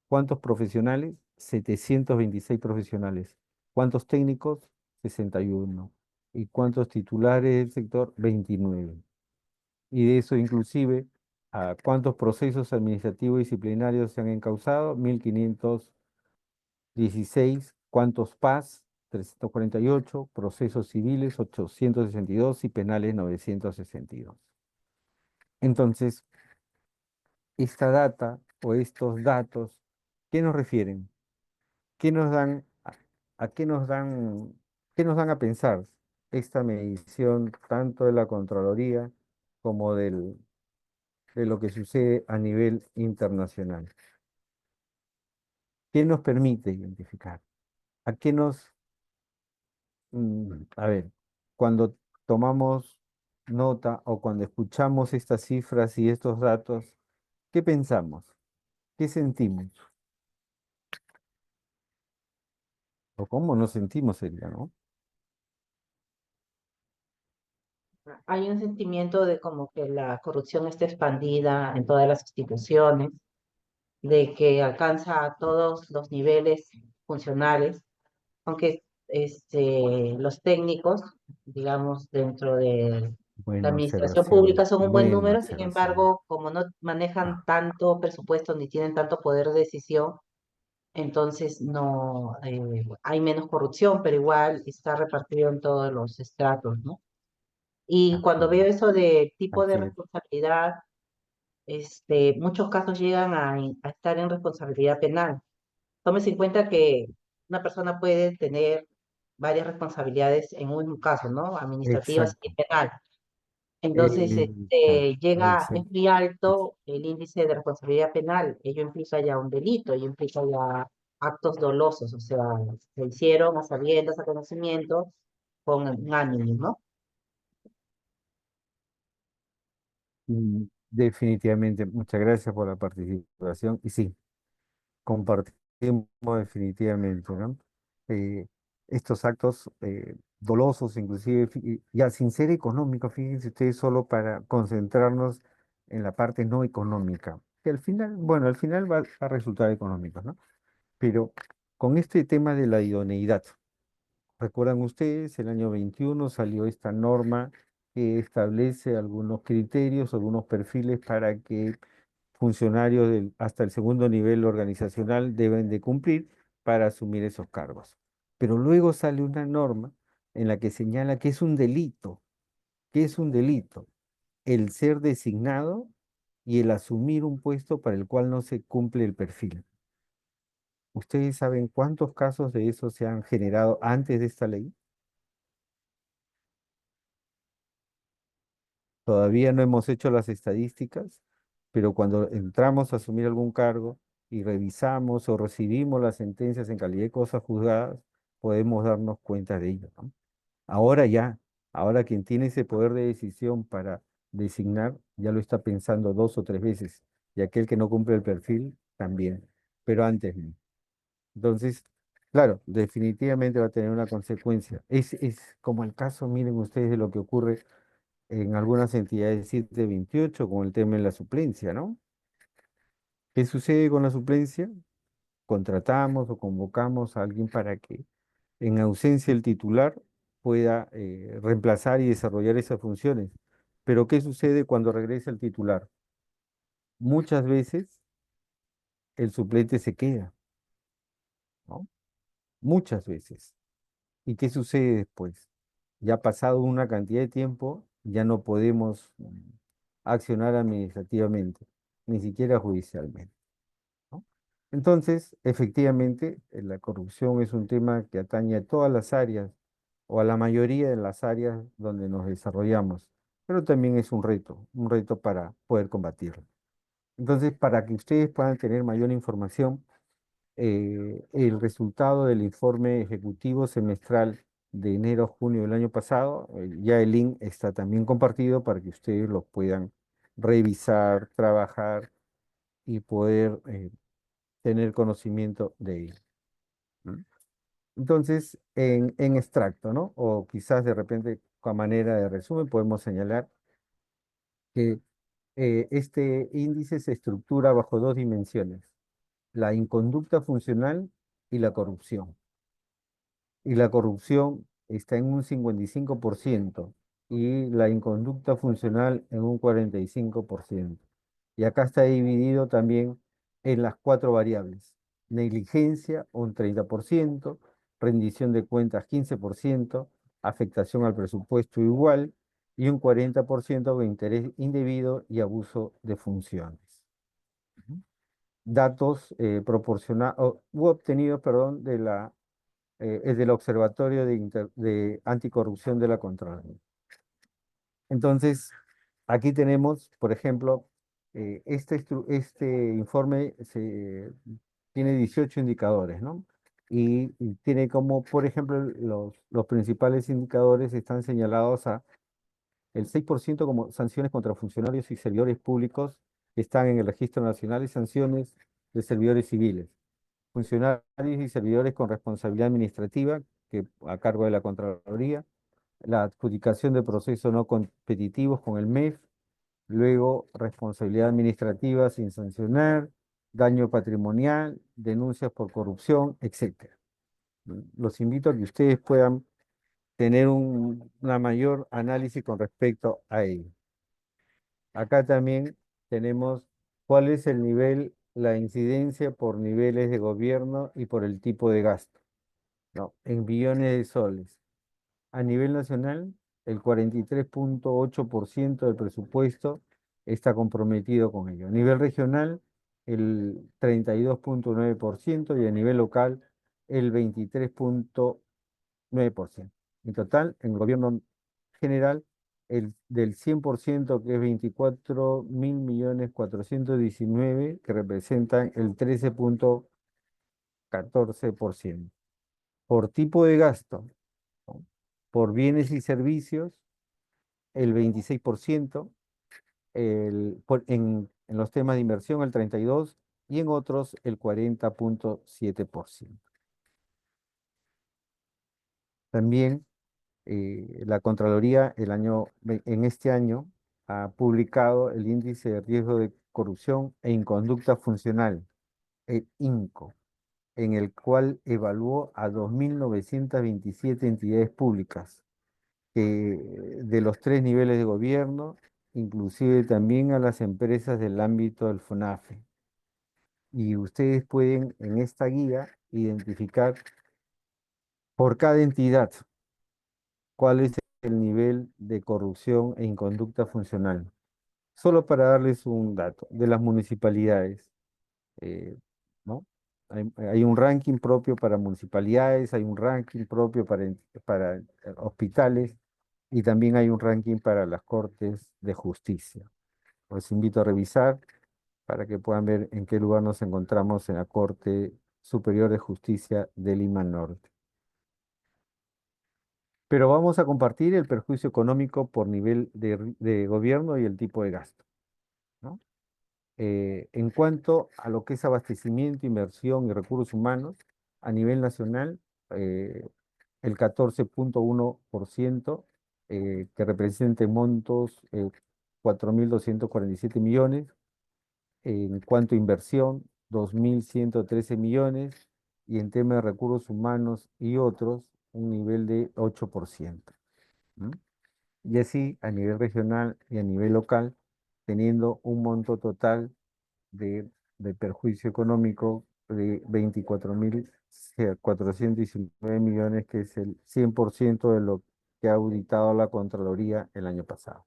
Speaker 8: ¿Cuántos profesionales? 726 profesionales. ¿Cuántos técnicos? 61. ¿Y cuántos titulares del sector? 29. Y de eso inclusive, ¿a cuántos procesos administrativos disciplinarios se han encausado? 1.516. ¿Cuántos PAS? 348. Procesos civiles, 862 y penales, 962. Entonces, esta data o estos datos, ¿qué nos refieren? ¿Qué nos dan, a qué nos dan a pensar esta medición tanto de la Contraloría como de lo que sucede a nivel internacional? ¿Qué nos permite identificar? ¿A qué nos, a ver, cuando tomamos nota o cuando escuchamos estas cifras y estos datos, ¿qué pensamos? ¿Qué sentimos? ¿O cómo nos sentimos sería, no?
Speaker 6: Hay un sentimiento de como que la corrupción está expandida en todas las instituciones, de que alcanza a todos los niveles funcionales, aunque los técnicos, digamos, dentro de la
Speaker 8: Buena
Speaker 6: administración
Speaker 8: observación,
Speaker 6: pública son un buen
Speaker 8: buena
Speaker 6: número, sin
Speaker 8: observación.
Speaker 6: embargo, como no manejan
Speaker 8: Ah,
Speaker 6: tanto presupuesto ni tienen tanto poder de decisión, entonces no hay menos corrupción, pero igual está repartido en todos los estratos, ¿no? Y
Speaker 8: así
Speaker 6: cuando veo
Speaker 8: es,
Speaker 6: eso de tipo de
Speaker 8: así es.
Speaker 6: responsabilidad, muchos casos llegan a estar en responsabilidad penal. Tómese en cuenta que una persona puede tener varias responsabilidades en un caso, ¿no? Administrativas y
Speaker 8: Exacto.
Speaker 6: penal. Entonces,
Speaker 8: Exacto.
Speaker 6: es
Speaker 8: Exacto.
Speaker 6: muy alto el índice de responsabilidad penal. Ello implica ya un delito, ello implica ya actos dolosos, o sea, se hicieron a sabiendas, a conocimiento, con un ánimo, ¿no?
Speaker 8: Definitivamente, muchas gracias por la participación. Y sí, compartimos definitivamente, ¿no? Eh, Estos actos dolosos, inclusive, ya sin ser económicos, fíjense ustedes, solo para concentrarnos en la parte no económica, que al final, bueno, al final va a resultar económico, ¿no? Pero con este tema de la idoneidad, recuerdan ustedes, el año 21 salió esta norma que establece algunos criterios, algunos perfiles para que funcionarios hasta el segundo nivel organizacional deben de cumplir para asumir esos cargos. Pero luego sale una norma en la que señala que es un delito, que es un delito el ser designado y el asumir un puesto para el cual no se cumple el perfil. ¿Ustedes saben cuántos casos de eso se han generado antes de esta ley? Todavía no hemos hecho las estadísticas, pero cuando entramos a asumir algún cargo y revisamos o recibimos las sentencias en calidad de cosas juzgadas, podemos darnos cuenta de ello, ¿no? Ahora ya, ahora quien tiene ese poder de decisión para designar, ya lo está pensando 2 o 3 veces, y aquel que no cumple el perfil también, pero antes no. Entonces, claro, definitivamente va a tener una consecuencia. Es como el caso, miren ustedes, de lo que ocurre en algunas entidades 728 con el tema de la suplencia, ¿no? ¿Qué sucede con la suplencia? Contratamos o convocamos a alguien para que, en ausencia del titular, pueda reemplazar y desarrollar esas funciones. Pero ¿qué sucede cuando regresa el titular? Muchas veces el suplente se queda, ¿no? Muchas veces. ¿Y qué sucede después? Ya ha pasado una cantidad de tiempo, ya no podemos accionar administrativamente, ni siquiera judicialmente, ¿no? Entonces, efectivamente, la corrupción es un tema que atañe a todas las áreas o a la mayoría de las áreas donde nos desarrollamos, pero también es un reto para poder combatirlo. Entonces, para que ustedes puedan tener mayor información, el resultado del informe ejecutivo semestral de enero a junio del año pasado, ya el link está también compartido para que ustedes lo puedan revisar, trabajar y poder tener conocimiento de ello. ¿No? Entonces, en extracto, ¿no? O quizás de repente, a manera de resumen, podemos señalar que este índice se estructura bajo dos dimensiones: la inconducta funcional y la corrupción. Y la corrupción está en un 55% y la inconducta funcional en un 45%. Y acá está dividido también en las cuatro variables: negligencia un 30%, rendición de cuentas 15%, afectación al presupuesto igual y un 40% de interés indebido y abuso de funciones. Ujú. Datos proporcionados u obtenidos, perdón, es del Observatorio de Anticorrupción de la Contraloría. Entonces, aquí tenemos, por ejemplo, este informe tiene 18 indicadores, ¿no? Y tiene como, por ejemplo, los principales indicadores están señalados a el 6% como sanciones contra funcionarios y servidores públicos que están en el Registro Nacional de Sanciones de Servidores Civiles, funcionarios y servidores con responsabilidad administrativa que a cargo de la Contraloría, la adjudicación de procesos no competitivos con el MEF, luego responsabilidad administrativa sin sancionar, daño patrimonial, denuncias por corrupción, etc. Los invito a que ustedes puedan tener una mayor análisis con respecto a ello. Acá también tenemos cuál es el nivel, la incidencia por niveles de gobierno y por el tipo de gasto, ¿no? En billones de soles. A nivel nacional, el 43,8% del presupuesto está comprometido con ello. A nivel regional, el 32,9% y a nivel local, el 23,9%. En total, en el gobierno general, el del 100%, que es 24.419, que representan el 13,14%. Por tipo de gasto, ¿no? Por bienes y servicios, el 26%, en los temas de inversión el 32% y en otros el 40,7%. También la Contraloría en este año ha publicado el índice de riesgo de corrupción e inconducta funcional, el INCO, en el cual evaluó a 2.927 entidades públicas, de los tres niveles de gobierno, inclusive también a las empresas del ámbito del FONAFE. Y ustedes pueden en esta guía identificar por cada entidad cuál es el nivel de corrupción e inconducta funcional. Solo para darles un dato, de las municipalidades, eh, ¿no? Hay un ranking propio para municipalidades, hay un ranking propio para hospitales y también hay un ranking para las cortes de justicia. Los invito a revisar para que puedan ver en qué lugar nos encontramos en la Corte Superior de Justicia de Lima Norte. Pero vamos a compartir el perjuicio económico por nivel de gobierno y el tipo de gasto, ¿no? En cuanto a lo que es abastecimiento, inversión y recursos humanos, a nivel nacional, el 14,1%, que representa en montos 4.247 millones. En cuanto a inversión, 2.113 millones. Y en tema de recursos humanos y otros, un nivel de 8%. ¿No? Y así a nivel regional y a nivel local, teniendo un monto total de perjuicio económico de 24.419 millones, que es el 100% de lo que ha auditado la Contraloría el año pasado.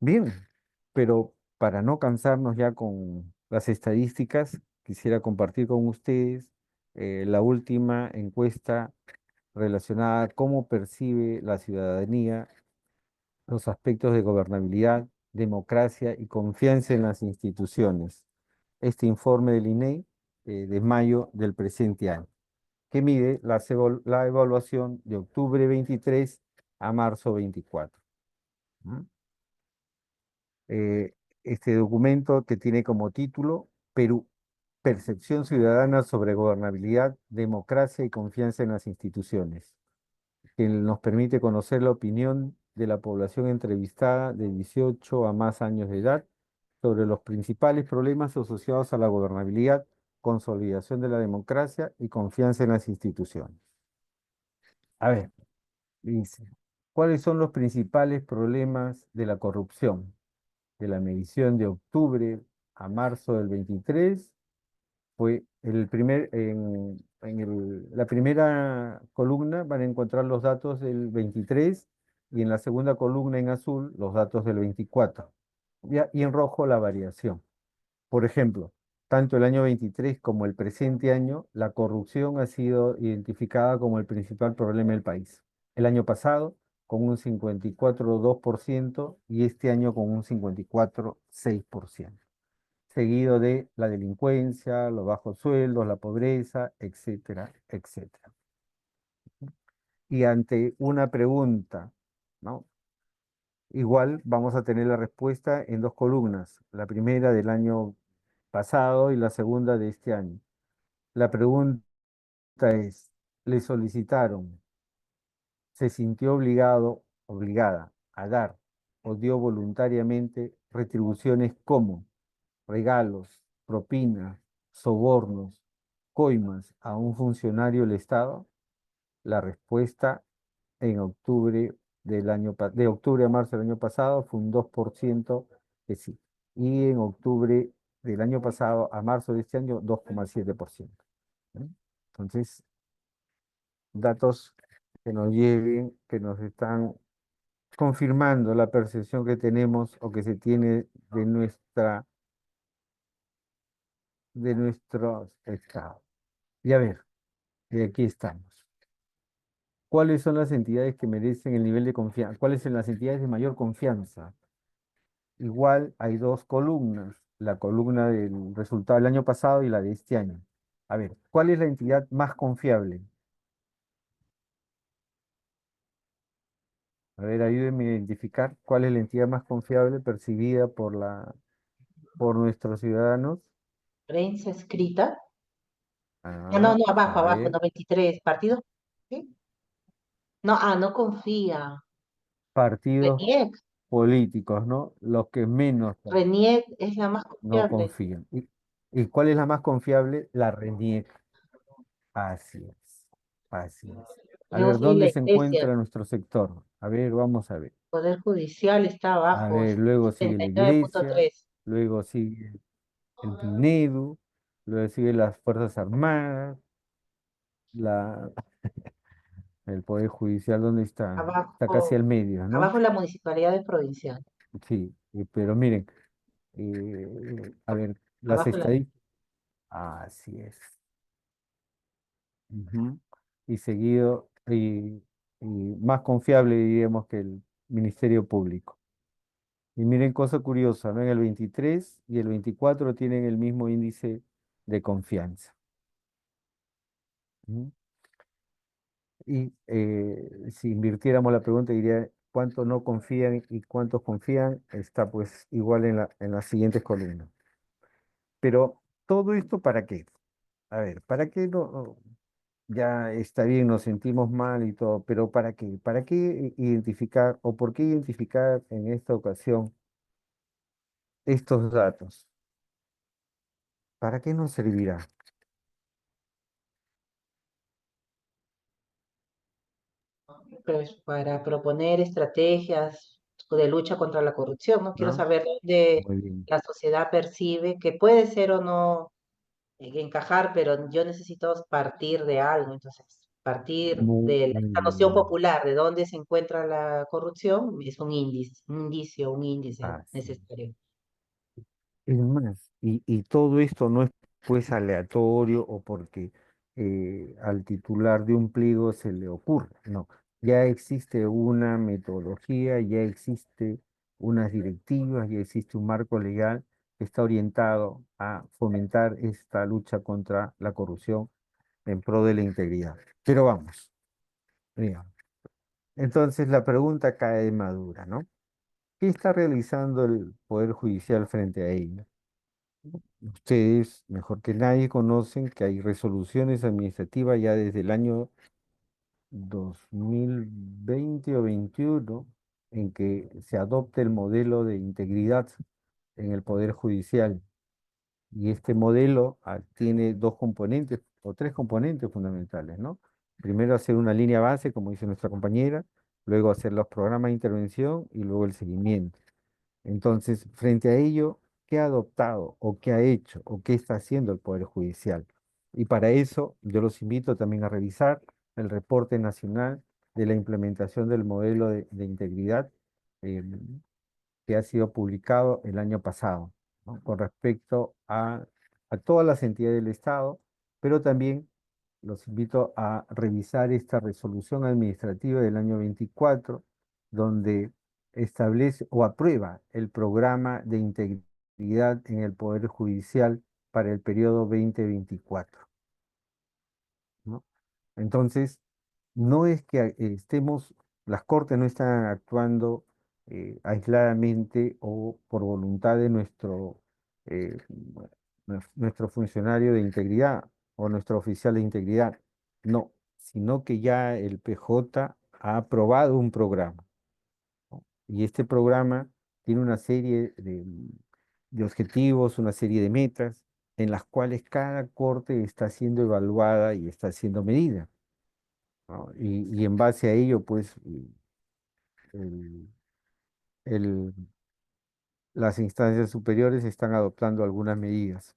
Speaker 8: Bien, pero para no cansarnos ya con las estadísticas, quisiera compartir con ustedes la última encuesta relacionada a cómo percibe la ciudadanía los aspectos de gobernabilidad, democracia y confianza en las instituciones. Este informe del INEI de mayo del presente año, que mide la evaluación de octubre 23 a marzo 24. ¿Mm? Este documento que tiene como título Perú, percepción ciudadana sobre gobernabilidad, democracia y confianza en las instituciones, que nos permite conocer la opinión de la población entrevistada de 18 a más años de edad sobre los principales problemas asociados a la gobernabilidad, consolidación de la democracia y confianza en las instituciones. A ver, dice, ¿cuáles son los principales problemas de la corrupción? De la medición de octubre a marzo del 23, fue la primera columna van a encontrar los datos del 23 y en la segunda columna en azul los datos del 24. Y en rojo la variación. Por ejemplo, tanto el año 23 como el presente año, la corrupción ha sido identificada como el principal problema del país. El año pasado con un 54,2% y este año con un 54,6%, seguido de la delincuencia, los bajos sueldos, la pobreza, etcétera, etcétera. Y ante una pregunta, ¿no? Igual vamos a tener la respuesta en dos columnas, la primera del año pasado y la segunda de este año. La pregunta es, ¿le solicitaron, se sintió obligada a dar o dio voluntariamente retribuciones como regalos, propinas, sobornos, coimas a un funcionario del Estado? La respuesta en octubre de octubre a marzo del año pasado fue un 2% que sí. Y en octubre del año pasado a marzo de este año, 2,7%. ¿Mm? Entonces, datos que nos lleven, que nos están confirmando la percepción que tenemos o que se tiene de nuestro estado. Y a ver, y aquí estamos. ¿Cuáles son las entidades que merecen el nivel de confianza? ¿Cuáles son las entidades de mayor confianza? Igual hay dos columnas, la columna del resultado del año pasado y la de este año. A ver, ¿cuál es la entidad más confiable? A ver, ayúdenme a identificar cuál es la entidad más confiable percibida por nuestros ciudadanos.
Speaker 6: Prensa escrita.
Speaker 8: Ah,
Speaker 6: No,
Speaker 8: a
Speaker 6: abajo,
Speaker 8: ver,
Speaker 6: 93. ¿Partido? ¿Sí? No, no confía.
Speaker 8: partidos
Speaker 6: RENIEC.
Speaker 8: políticos, ¿no? Los que menos
Speaker 6: RENIEC es la más
Speaker 8: no
Speaker 6: confiable.
Speaker 8: confían. ¿Y cuál es la más confiable? La RENIEC. Así es, así es. A
Speaker 6: Luego
Speaker 8: ver,
Speaker 6: sigue la
Speaker 8: ¿dónde se
Speaker 6: iglesia.
Speaker 8: encuentra nuestro sector? A ver, vamos a ver.
Speaker 6: Poder Judicial está
Speaker 8: A
Speaker 6: abajo,
Speaker 8: ver, luego sigue la iglesia,
Speaker 6: 79,3.
Speaker 8: luego sigue el Minedu, luego sigue las Fuerzas Armadas, la, el Poder Judicial, ¿dónde está? Está casi al
Speaker 6: Abajo,
Speaker 8: medio, ¿no?
Speaker 6: abajo la Municipalidad de Provincial.
Speaker 8: Sí, pero miren, a ver, las
Speaker 6: Abajo la...
Speaker 8: estadísticas, así es. Ujú. Y seguido, y más confiable diríamos que el Ministerio Público. Y miren, cosa curiosa, ¿no? En el 23 y el 24 tienen el mismo índice de confianza. ¿Mm? Y si invirtiéramos la pregunta, diría cuántos no confían y cuántos confían, está pues igual en las siguientes columnas. Pero, ¿todo esto para qué? A ver, ¿para qué no? Ya está bien, nos sentimos mal y todo, pero ¿para qué? ¿Para qué identificar o por qué identificar en esta ocasión estos datos? ¿Para qué nos servirá?
Speaker 6: Pues para proponer estrategias de lucha contra la corrupción, ¿no? Quiero
Speaker 8: ¿No?
Speaker 6: saber dónde
Speaker 8: Muy bien.
Speaker 6: la sociedad percibe que puede ser o no encajar, pero yo necesito partir de algo, entonces, partir
Speaker 8: Muy,
Speaker 6: de
Speaker 8: muy
Speaker 6: esta noción
Speaker 8: bien.
Speaker 6: popular de dónde se encuentra la corrupción, es un índice
Speaker 8: Así.
Speaker 6: necesario.
Speaker 8: Es más, Y todo esto no es pues aleatorio o porque al titular de un pliego se le ocurre, no. Ya existe una metodología, ya existe unas directivas, ya existe un marco legal que está orientado a fomentar esta lucha contra la corrupción en pro de la integridad. Pero vamos, mira, entonces la pregunta cae madura, ¿no? ¿Qué está realizando el Poder Judicial frente a ello? Ustedes, mejor que nadie, conocen que hay resoluciones administrativas ya desde el año 2020 o 21 en que se adopta el modelo de integridad en el Poder Judicial. Y este modelo tiene dos componentes o tres componentes fundamentales, ¿no? Primero hacer una línea base, como dice nuestra compañera, luego hacer los programas de intervención y luego el seguimiento. Entonces, frente a ello, ¿qué ha adoptado o qué ha hecho o qué está haciendo el Poder Judicial? Y para eso yo los invito también a revisar el reporte nacional de la implementación del modelo de integridad eh, que ha sido publicado el año pasado, ¿no? Con respecto a todas las entidades del Estado, pero también los invito a revisar esta resolución administrativa del año 24, donde establece o aprueba el programa de integridad en el Poder Judicial para el periodo 2024, ¿no? Entonces, no es que las cortes no están actuando aisladamente o por voluntad de nuestro funcionario de integridad o nuestro oficial de integridad, no, sino que ya el PJ ha aprobado un programa, ¿no? Y este programa tiene una serie de objetivos, una serie de metas en las cuales cada corte está siendo evaluada y está siendo medida, ¿no? Y en base a ello, pues, el- el- las instancias superiores están adoptando algunas medidas.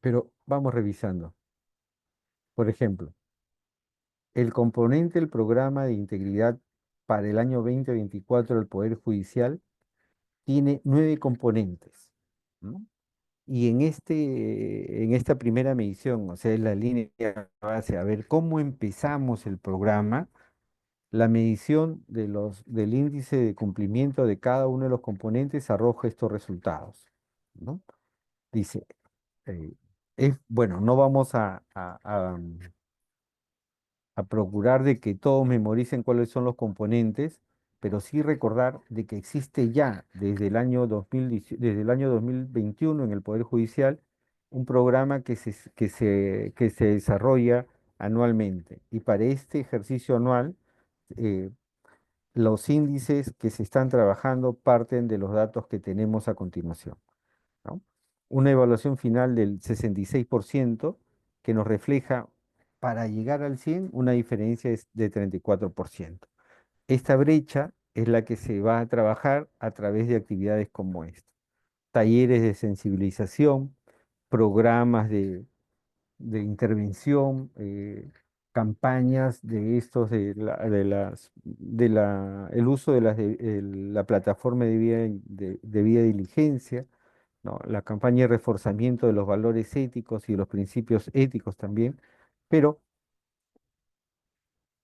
Speaker 8: Pero vamos revisando. Por ejemplo, el componente del programa de integridad para el año 2024 del Poder Judicial tiene 9 componentes, ¿no? Y en esta primera medición, o sea, en la línea base, a ver cómo empezamos el programa. La medición del índice de cumplimiento de cada uno de los componentes arroja estos resultados, ¿no? Dice, eh, bueno, no vamos a procurar de que todos memoricen cuáles son los componentes, pero sí recordar de que existe ya desde el año 2021 en el Poder Judicial un programa que se desarrolla anualmente. Y para este ejercicio anual, eh, los índices que se están trabajando parten de los datos que tenemos a continuación, ¿no? Una evaluación final del 66% que nos refleja, para llegar al 100, una diferencia de 34%. Esta brecha es la que se va a trabajar a través de actividades como esta: talleres de sensibilización, programas de intervención, campañas de estos, el uso de la plataforma de vía diligencia, ¿no? La campaña de reforzamiento de los valores éticos y de los principios éticos también, pero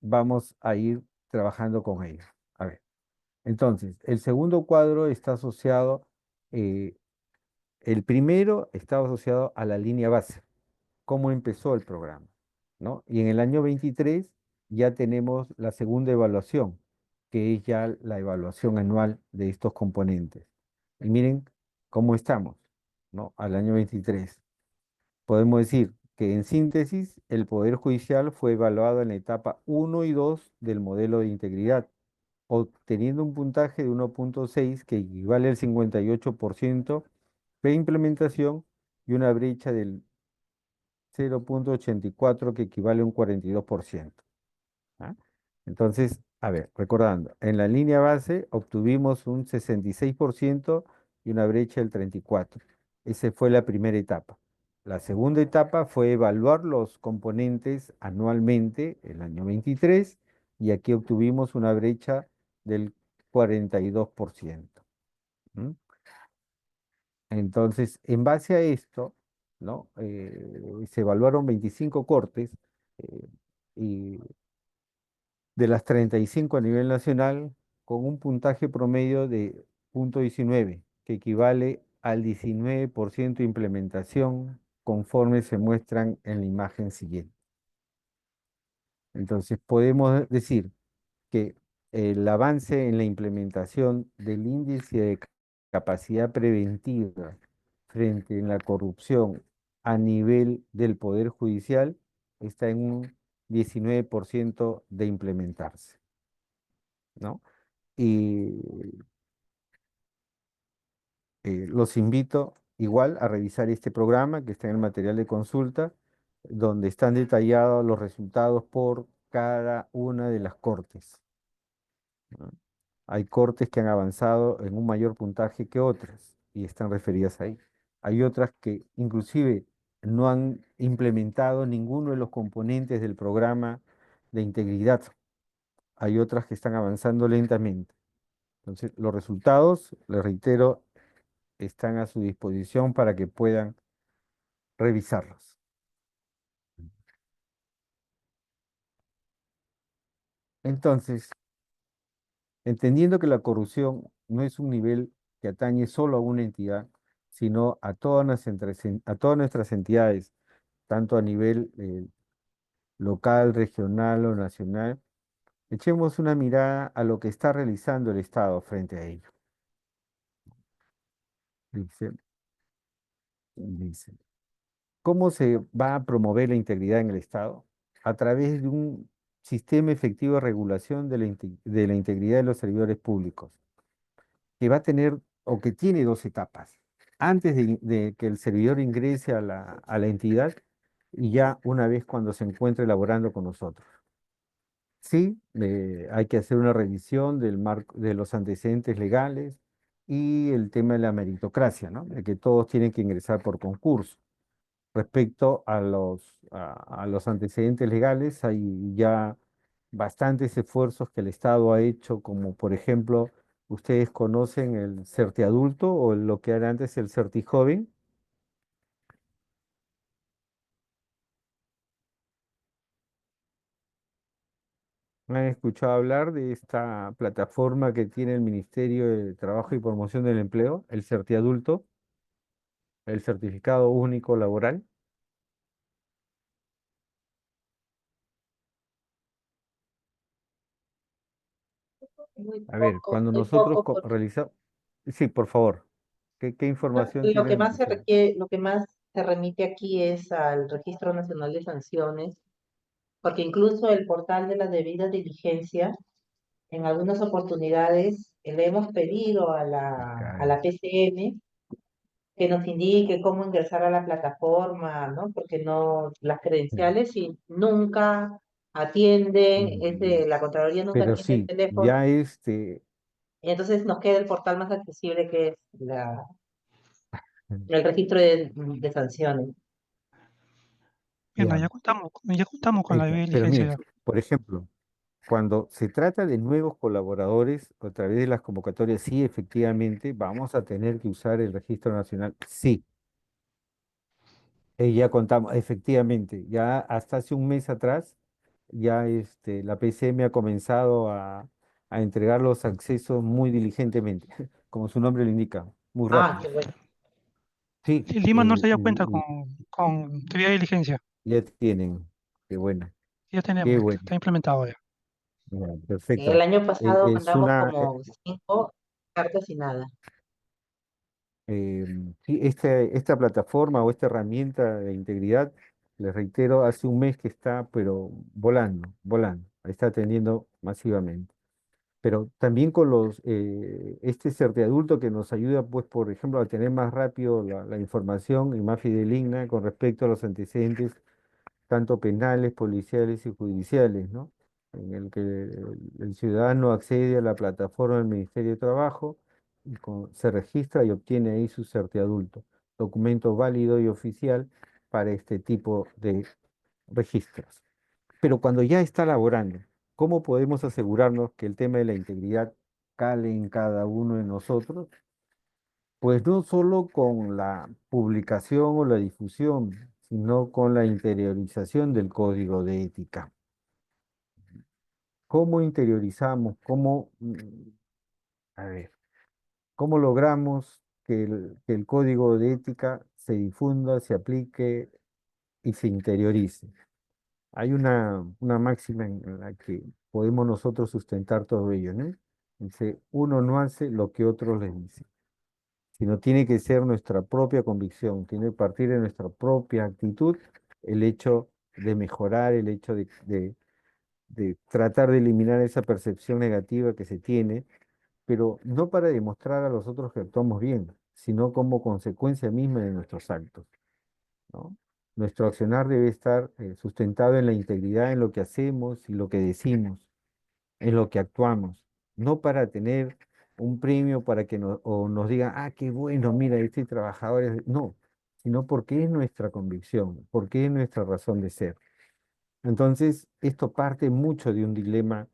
Speaker 8: vamos a ir trabajando con ello. A ver, entonces, el segundo cuadro está asociado, eh, el primero estaba asociado a la línea base, cómo empezó el programa, ¿no? Y en el año 23 ya tenemos la segunda evaluación, que es ya la evaluación anual de estos componentes. Y miren cómo estamos, ¿no? Al año 23. Podemos decir que en síntesis, el Poder Judicial fue evaluado en la etapa 1 y 2 del modelo de integridad, obteniendo un puntaje de 1.6 que equivale al 58% de implementación y una brecha del 0.84 que equivale a un 42%. ¿Ah? Entonces, a ver, recordando, en la línea base obtuvimos un 66% y una brecha del 34%. Esa fue la primera etapa. La segunda etapa fue evaluar los componentes anualmente el año 23 y aquí obtuvimos una brecha del 42%. ¿Mm? Entonces, en base a esto, ¿no? Se evaluaron 25 cortes eh, y de las 35 a nivel nacional con un puntaje promedio de 0,19, que equivale al 19% de implementación conforme se muestran en la imagen siguiente. Entonces, podemos decir que el avance en la implementación del índice de capacidad preventiva frente a la corrupción a nivel del Poder Judicial está en un 19% de implementarse, ¿no? Y los invito igual a revisar este programa que está en el material de consulta, donde están detallados los resultados por cada una de las cortes, ¿no? Hay cortes que han avanzado en un mayor puntaje que otras y están referidas ahí. Hay otras que inclusive no han implementado ninguno de los componentes del programa de integridad. Hay otras que están avanzando lentamente. Entonces, los resultados, les reitero, están a su disposición para que puedan revisarlos. Entonces, entendiendo que la corrupción no es un nivel que atañe solo a una entidad, sino a a todas nuestras entidades, tanto a nivel local, regional o nacional, echemos una mirada a lo que está realizando el Estado frente a ello. Dice, dice, ¿cómo se va a promover la integridad en el Estado? A través de un sistema efectivo de regulación de la integridad de los servidores públicos, que va a tener o que tiene dos etapas. Antes de que el servidor ingrese a a la entidad y ya una vez cuando se encuentre elaborando con nosotros. Sí, hay que hacer una revisión del marco, de los antecedentes legales y el tema de la meritocracia, ¿no? De que todos tienen que ingresar por concurso. Respecto a a los antecedentes legales, hay ya bastantes esfuerzos que el Estado ha hecho, como por ejemplo, ustedes conocen el Certiadulto o lo que era antes el Certijoven. ¿Han escuchado hablar de esta plataforma que tiene el Ministerio de Trabajo y Promoción del Empleo, el Certiadulto, el Certificado Único Laboral? A ver, cuando
Speaker 6: Muy
Speaker 8: nosotros
Speaker 6: poco, porque
Speaker 8: realizamos... Sí, por favor, ¿qué información
Speaker 6: lo que
Speaker 8: tienen
Speaker 6: más se
Speaker 8: ustedes?
Speaker 6: requiere, lo que más se remite aquí es al Registro Nacional de Sanciones, porque incluso el portal de la debida diligencia, en algunas oportunidades le hemos pedido a
Speaker 8: Acá,
Speaker 6: a la PCM que nos indique cómo ingresar a la plataforma, ¿no? Porque no, las
Speaker 8: mm,
Speaker 6: credenciales y nunca atienden,
Speaker 8: mm,
Speaker 6: la Contraloría nunca
Speaker 8: pero
Speaker 6: atiende el
Speaker 8: sí,
Speaker 6: teléfono,
Speaker 8: ya
Speaker 6: y entonces nos queda el portal más accesible que es
Speaker 8: mm,
Speaker 6: el registro de sanciones.
Speaker 9: Bueno,
Speaker 8: ya,
Speaker 9: ya contamos con
Speaker 8: ahí
Speaker 9: la
Speaker 8: está. Pero miren,
Speaker 9: diligencia.
Speaker 8: por ejemplo, cuando se trata de nuevos colaboradores a través de las convocatorias, sí, efectivamente, vamos a tener que usar el registro nacional, sí. Ya contamos, efectivamente, ya hasta hace un mes atrás, ya la PCM ha comenzado a entregar los accesos muy diligentemente, como su nombre lo indica, muy
Speaker 6: Ah,
Speaker 8: rápido.
Speaker 6: qué bueno.
Speaker 8: Sí,
Speaker 9: Sí, Lima Norte ya cuenta con debida diligencia.
Speaker 8: ya tienen, qué bueno,
Speaker 9: Ya
Speaker 8: qué
Speaker 9: tenemos,
Speaker 8: bueno,
Speaker 9: está implementado ya.
Speaker 8: ya,
Speaker 6: El
Speaker 8: perfecto.
Speaker 6: año pasado
Speaker 8: Es
Speaker 6: mandamos
Speaker 8: una,
Speaker 6: como 5 cartas y nada.
Speaker 8: sí, esta plataforma o esta herramienta de integridad, les reitero, hace un mes que está, pero volando, volando, está atendiendo masivamente. Pero también con este ser de adulto que nos ayuda, pues, por ejemplo, a tener más rápido la información y más fidedigna con respecto a los antecedentes, tanto penales, policiales y judiciales, ¿no? En el que el ciudadano accede a la plataforma del Ministerio de Trabajo y se registra y obtiene ahí su certiadulto, documento válido y oficial para este tipo de registros. Pero cuando ya está laborando, ¿cómo podemos asegurarnos que el tema de la integridad cale en cada uno de nosotros? Pues no solo con la publicación o la difusión, sino con la interiorización del código de ética. ¿Cómo interiorizamos? A ver, cómo logramos que el código de ética se difunda, se aplique y se interiorice? Hay una máxima en la que podemos nosotros sustentar todo ello, ¿no? Dice, uno no hace lo que otros les dicen, sino tiene que ser nuestra propia convicción, tiene que partir de nuestra propia actitud el hecho de mejorar, el hecho de tratar de eliminar esa percepción negativa que se tiene, pero no para demostrar a los otros que actuamos bien, sino como consecuencia misma de nuestros actos, ¿no? Nuestro accionar debe estar sustentado en la integridad en lo que hacemos y lo que decimos, en lo que actuamos, no para tener un premio para que o nos digan, ah, qué bueno, mira, este trabajador No, sino porque es nuestra convicción, porque es nuestra razón de ser. Entonces, esto parte mucho de un dilema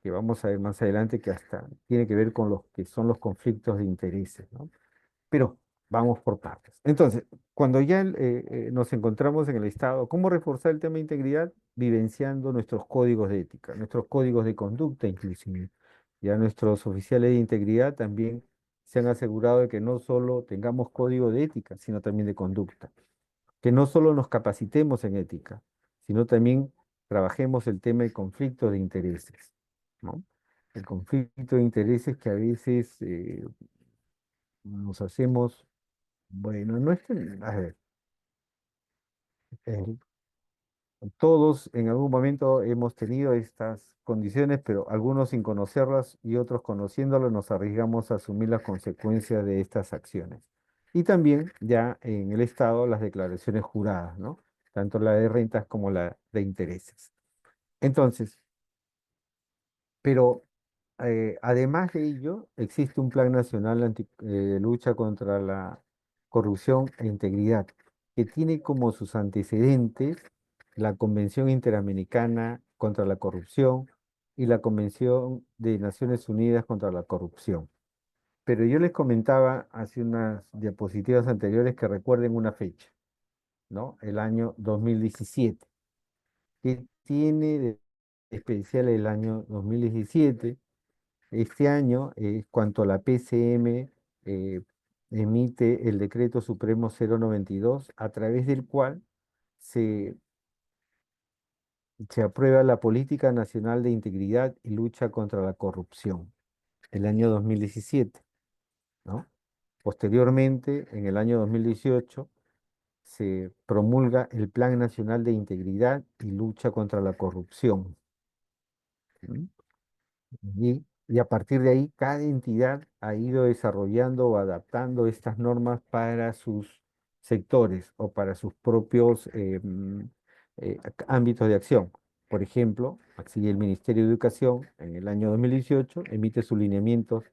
Speaker 8: que vamos a ver más adelante, que hasta tiene que ver con los que son los conflictos de intereses, ¿no? Pero vamos por partes. Entonces, cuando ya nos encontramos en el Estado, ¿cómo reforzar el tema de integridad? Vivenciando nuestros códigos de ética, nuestros códigos de conducta inclusive. Ya nuestros oficiales de integridad también se han asegurado de que no solo tengamos código de ética, sino también de conducta. Que no solo nos capacitemos en ética, sino también trabajemos el tema de conflictos de intereses, ¿no? El conflicto de intereses que a veces nos hacemos, bueno, no es que, a ver, eh, todos en algún momento hemos tenido estas condiciones, pero algunos sin conocerlas y otros conociéndolas nos arriesgamos a asumir las consecuencias de estas acciones. Y también ya en el Estado las declaraciones juradas, ¿no? Tanto la de rentas como la de intereses. Entonces, pero además de ello, existe un Plan Nacional de Lucha contra la Corrupción e Integridad, que tiene como sus antecedentes la Convención Interamericana contra la Corrupción y la Convención de Naciones Unidas contra la Corrupción. Pero yo les comentaba hace unas diapositivas anteriores que recuerden una fecha, ¿no? El año 2017. ¿Qué tiene de especial el año 2017? Este año, cuanto la PCM emite el Decreto Supremo 092, a través del cual se, se aprueba la Política Nacional de Integridad y Lucha contra la Corrupción, el año 2017, ¿no? Posteriormente, en el año 2018, se promulga el Plan Nacional de Integridad y Lucha contra la Corrupción. ¿Mm? Y a partir de ahí, cada entidad ha ido desarrollando o adaptando estas normas para sus sectores o para sus propios ámbitos de acción. Por ejemplo, así el Ministerio de Educación en el año 2018 emite sus lineamientos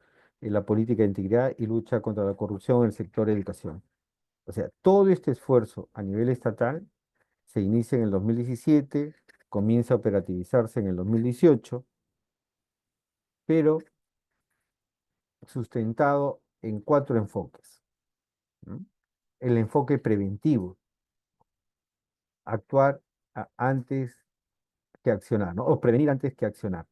Speaker 8: en la política de integridad y lucha contra la corrupción en el sector de educación. O sea, todo este esfuerzo a nivel estatal se inicia en el 2017, comienza a operativizarse en el 2018, pero sustentado en 4 enfoques, ¿no? El enfoque preventivo, actuar antes que accionar, ¿no? O prevenir antes que accionar,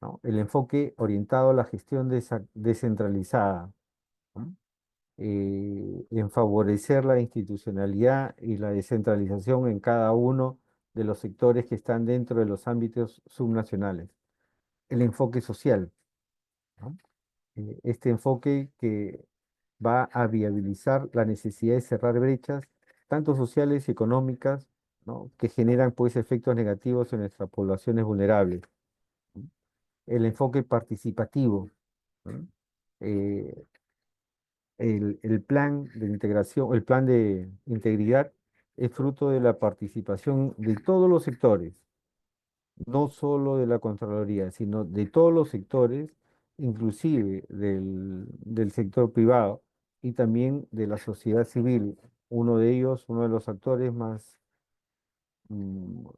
Speaker 8: ¿no? El enfoque orientado a la gestión descentralizada, ¿no? En favorecer la institucionalidad y la descentralización en cada uno de los sectores que están dentro de los ámbitos subnacionales. El enfoque social, ¿no? Este enfoque que va a viabilizar la necesidad de cerrar brechas, tanto sociales y económicas, ¿no? Que generan pues efectos negativos en nuestras poblaciones vulnerables, ¿no? El enfoque participativo, ¿no? Eh, el plan de integración, el plan de integridad es fruto de la participación de todos los sectores, no solo de la Contraloría, sino de todos los sectores, inclusive del sector privado y también de la sociedad civil. Uno de ellos, uno de los actores más,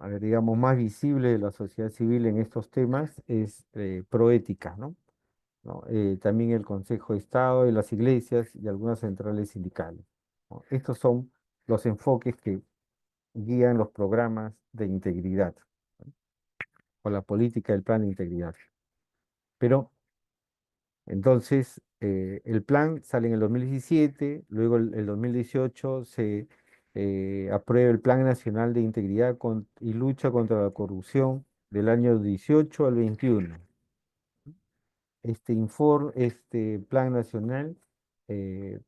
Speaker 8: a ver, digamos, más visibles de la sociedad civil en estos temas es Proética, ¿no? ¿no? También el Consejo de Estado, y las iglesias y algunas centrales sindicales, ¿no? Estos son los enfoques que guían los programas de integridad, ¿no? O la política del plan de integridad. Pero entonces, el plan sale en el 2017, luego el 2018 se aprueba el Plan Nacional de Integridad y Lucha contra la Corrupción del año 18 al 21. Este plan nacional eh,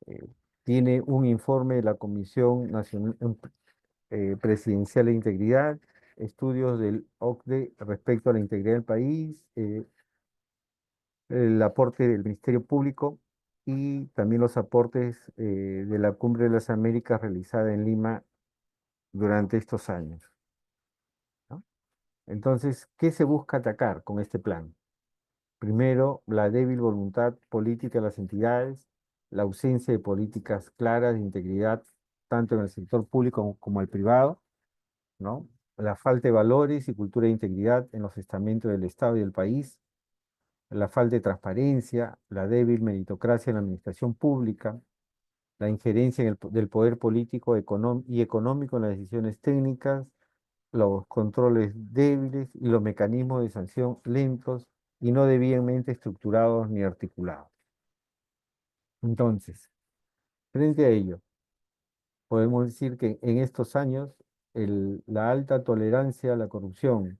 Speaker 8: eh, tiene un informe de la Comisión Nacional Presidencial de Integridad, estudios del OCDE respecto a la integridad del país, el aporte del Ministerio Público y también los aportes de la Cumbre de las Américas realizada en Lima durante estos años, ¿no? Entonces, ¿qué se busca atacar con este plan? Primero, la débil voluntad política de las entidades, la ausencia de políticas claras de integridad, tanto en el sector público como el privado, ¿no? La falta de valores y cultura de integridad en los estamentos del Estado y del país, la falta de transparencia, la débil meritocracia en la administración pública, la injerencia del poder político y económico en las decisiones técnicas, los controles débiles y los mecanismos de sanción lentos y no debidamente estructurados ni articulados. Entonces, frente a ello, podemos decir que en estos años la alta tolerancia a la corrupción,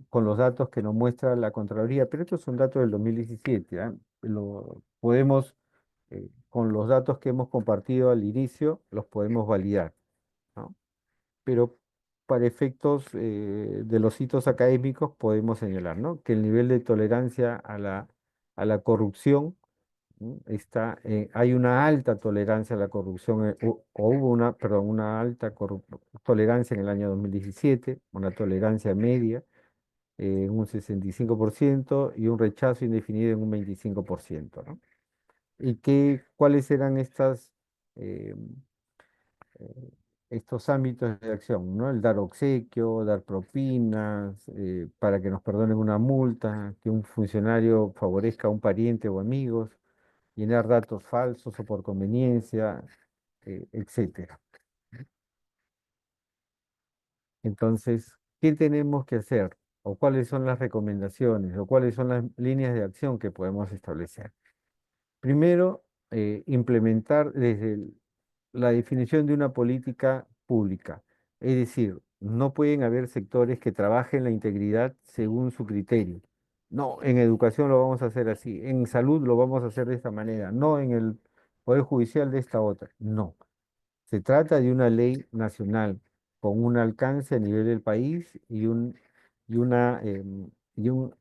Speaker 8: con los datos que nos muestra la Contraloría, pero estos son datos del 2017, ¿ah? Podemos, con los datos que hemos compartido al inicio, los podemos validar, ¿no? Pero para efectos de los hitos académicos podemos señalar, ¿no?, que el nivel de tolerancia a la corrupción, ¿no?, hay una alta tolerancia a la corrupción, o hubo una alta tolerancia en el año 2017, una tolerancia media en un 65% y un rechazo indefinido en un 25%, ¿no? ¿Y cuáles eran eh, eh, estos ámbitos de acción, ¿no? El dar obsequio, dar propinas, para que nos perdonen una multa, que un funcionario favorezca a un pariente o amigos, llenar datos falsos o por conveniencia, etcétera. Entonces, ¿qué tenemos que hacer? ¿O cuáles son las recomendaciones? ¿O cuáles son las líneas de acción que podemos establecer? Primero, implementar desde la definición de una política pública. Es decir, no pueden haber sectores que trabajen la integridad según su criterio. No, en educación lo vamos a hacer así, en salud lo vamos a hacer de esta manera, no en el Poder Judicial de esta otra. No, se trata de una ley nacional con un alcance a nivel del país y una, y un,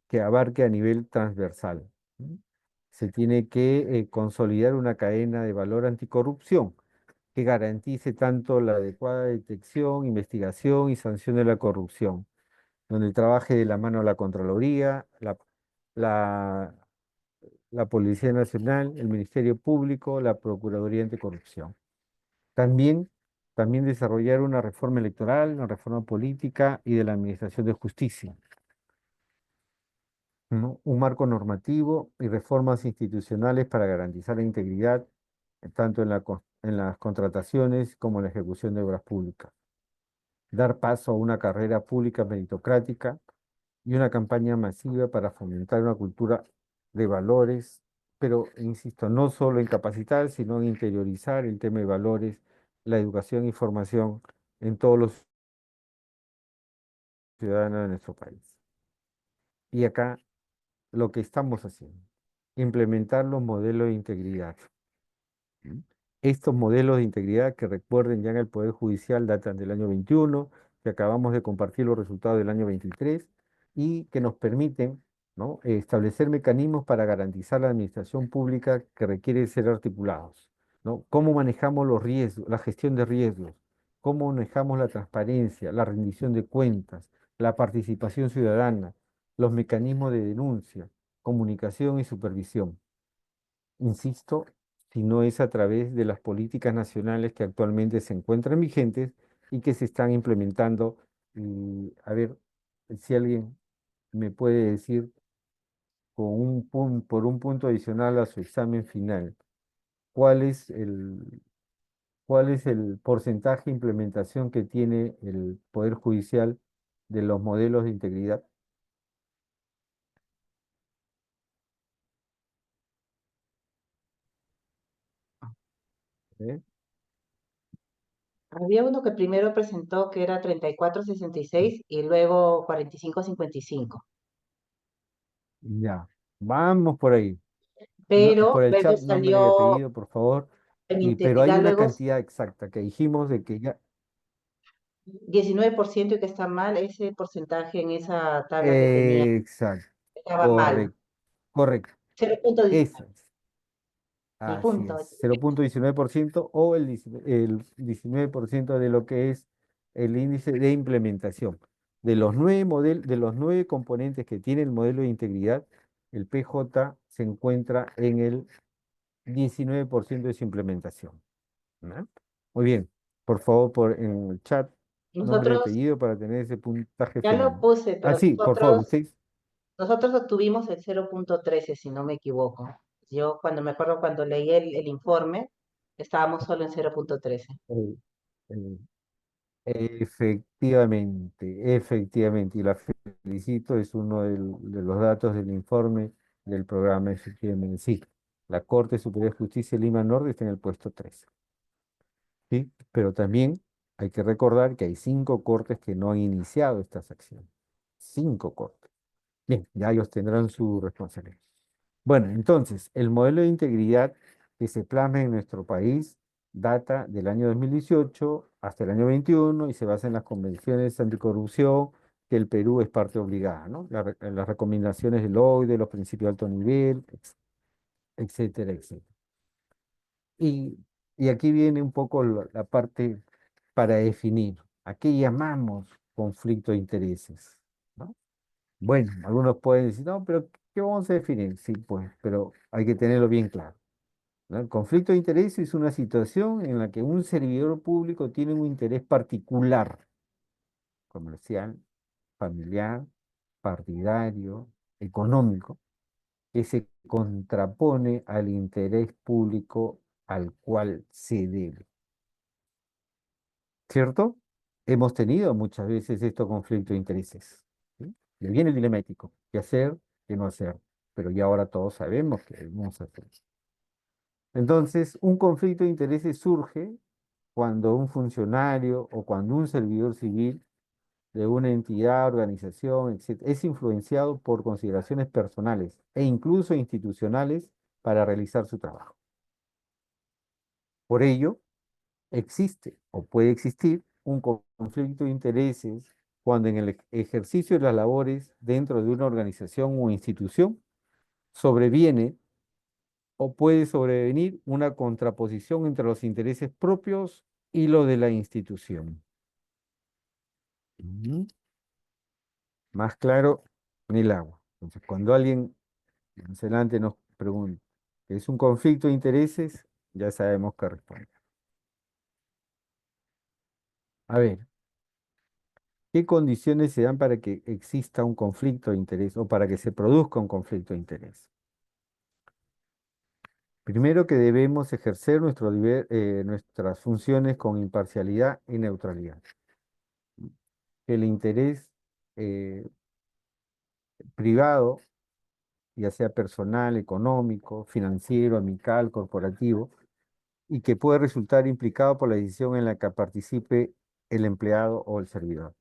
Speaker 8: que abarque a nivel transversal, ¿no? Se tiene que consolidar una cadena de valor anticorrupción que garantice tanto la adecuada detección, investigación y sanción de la corrupción, donde trabaje de la mano la Contraloría, la, la Policía Nacional, el Ministerio Público, la Procuraduría Anticorrupción. También, también desarrollar una reforma electoral, una reforma política y de la administración de justicia, ¿no? Un marco normativo y reformas institucionales para garantizar la integridad, tanto en las contrataciones como en la ejecución de obras públicas. Dar paso a una carrera pública meritocrática y una campaña masiva para fomentar una cultura de valores, pero, insisto, no solo en capacitar, sino en interiorizar el tema de valores, la educación y formación en todos los ciudadanos de nuestro país. Y acá lo que estamos haciendo, implementar los modelos de integridad. ¿Mm? Estos modelos de integridad, que recuerden, ya en el Poder Judicial datan del año 21, que acabamos de compartir los resultados del año 23 y que nos permiten, ¿no?, establecer mecanismos para garantizar la administración pública que requiere ser articulados, ¿no? Cómo manejamos los riesgos, la gestión de riesgos, cómo manejamos la transparencia, la rendición de cuentas, la participación ciudadana, los mecanismos de denuncia, comunicación y supervisión. Insisto, si no es a través de las políticas nacionales que actualmente se encuentran vigentes y que se están implementando. Y a ver si alguien me puede decir por un punto adicional a su examen final, ¿cuál es cuál es el porcentaje de implementación que tiene el Poder Judicial de los modelos de integridad? ¿Eh?
Speaker 6: Había uno que primero presentó que era 3466 y luego 4555.
Speaker 8: Ya, vamos por ahí. Por
Speaker 6: Pero
Speaker 8: el
Speaker 6: luego
Speaker 8: chat, nombre y
Speaker 6: salió
Speaker 8: apellido, por favor.
Speaker 6: en
Speaker 8: Pero hay
Speaker 6: integridad,
Speaker 8: una
Speaker 6: luego
Speaker 8: cantidad exacta que dijimos de que ya...
Speaker 6: 19% y que está mal, ese porcentaje en esa tabla que tenía
Speaker 8: Exacto,
Speaker 6: estaba mal.
Speaker 8: correcto, correcto.
Speaker 6: 0.19,
Speaker 8: Esa es.
Speaker 6: el
Speaker 8: Así
Speaker 6: punto.
Speaker 8: es, 0,19% o el 19% de lo que es el índice de implementación. De los 9 componentes que tiene el modelo de integridad, el PJ se encuentra en el 19% de su implementación. ¿No? Muy bien, por favor, en el chat, nombre y
Speaker 6: Nosotros
Speaker 8: apellido para tener ese puntaje
Speaker 6: ya lo
Speaker 8: final.
Speaker 6: puse,
Speaker 8: Ah,
Speaker 6: pero
Speaker 8: sí, por favor, usted.
Speaker 6: nosotros obtuvimos el 0.13, si no me equivoco. Yo cuando me acuerdo cuando leí el informe, estábamos solo en 0.13.
Speaker 8: eh, eh, Efectivamente, efectivamente, y la felicito, es uno de los datos del informe del programa, efectivamente. Sí, la Corte Superior de Justicia de Lima Norte está en el puesto 13. ¿Sí? Pero también hay que recordar que hay 5 cortes que no han iniciado estas acciones. 5 cortes. Bien, ya ellos tendrán su responsabilidad. Bueno, entonces, el modelo de integridad que se plasma en nuestro país data del año 2018 hasta el año 21 y se basa en las convenciones anticorrupción que el Perú es parte obligada, ¿no? Las recomendaciones del OIDE, los principios de alto nivel, etcétera, etcétera. Y, y aquí viene un poco la parte para definir a qué llamamos conflicto de intereses, ¿no? Bueno, algunos pueden decir, no, pero ¿qué vamos a definir? Sí, pues, pero hay que tenerlo bien claro, ¿no? El conflicto de interés es una situación en la que un servidor público tiene un interés particular, comercial, familiar, partidario, económico, que se contrapone al interés público al cual se debe. ¿Cierto? Hemos tenido muchas veces estos conflictos de intereses. ¿Sí? Le viene el dilema ético, qué hacer, qué no hacer, pero ya ahora todos sabemos qué debemos hacer. Entonces, un conflicto de intereses surge cuando un funcionario o cuando un servidor civil de una entidad, organización, etc., es influenciado por consideraciones personales e incluso institucionales para realizar su trabajo. Por ello, existe o puede existir un conflicto de intereses cuando en el ejercicio de las labores dentro de una organización o institución sobreviene o puede sobrevenir una contraposición entre los intereses propios y lo de la institución. Ujú. Más claro en el agua. Entonces, cuando alguien más adelante nos pregunta ¿qué es un conflicto de intereses? Ya sabemos qué responder. A ver, ¿qué condiciones se dan para que exista un conflicto de interés o para que se produzca un conflicto de interés? Primero que debemos ejercer nuestras funciones con imparcialidad y neutralidad. Que el interés eh, privado, ya sea personal, económico, financiero, amical, corporativo, y que puede resultar implicado por la decisión en la que participe el empleado o el servidor.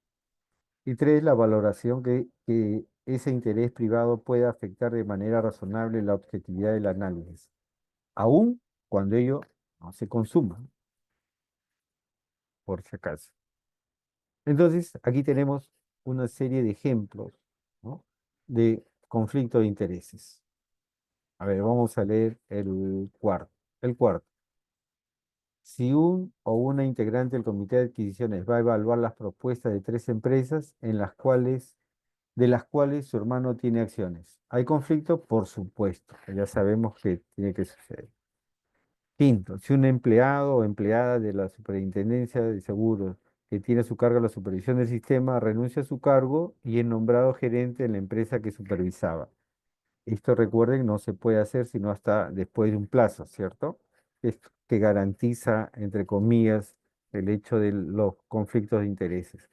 Speaker 8: Y 3, la valoración que ese interés privado pueda afectar de manera razonable la objetividad del análisis, aun cuando ello no se consuma, por si acaso. Entonces, aquí tenemos una serie de ejemplos, ¿no?, de conflicto de intereses. A ver, vamos a leer el cuarto. El cuarto. Si un o una integrante del comité de adquisiciones va a evaluar las propuestas de 3 empresas de las cuales su hermano tiene acciones. ¿Hay conflicto? Por supuesto, ya sabemos que tiene que suceder. Quinto, si un empleado o empleada de la Superintendencia de Seguros que tiene a su cargo la supervisión del sistema renuncia a su cargo y es nombrado gerente en la empresa que supervisaba. Esto recuerden, no se puede hacer sino hasta después de un plazo, ¿cierto? Esto que garantiza, entre comillas, el hecho de los conflictos de intereses.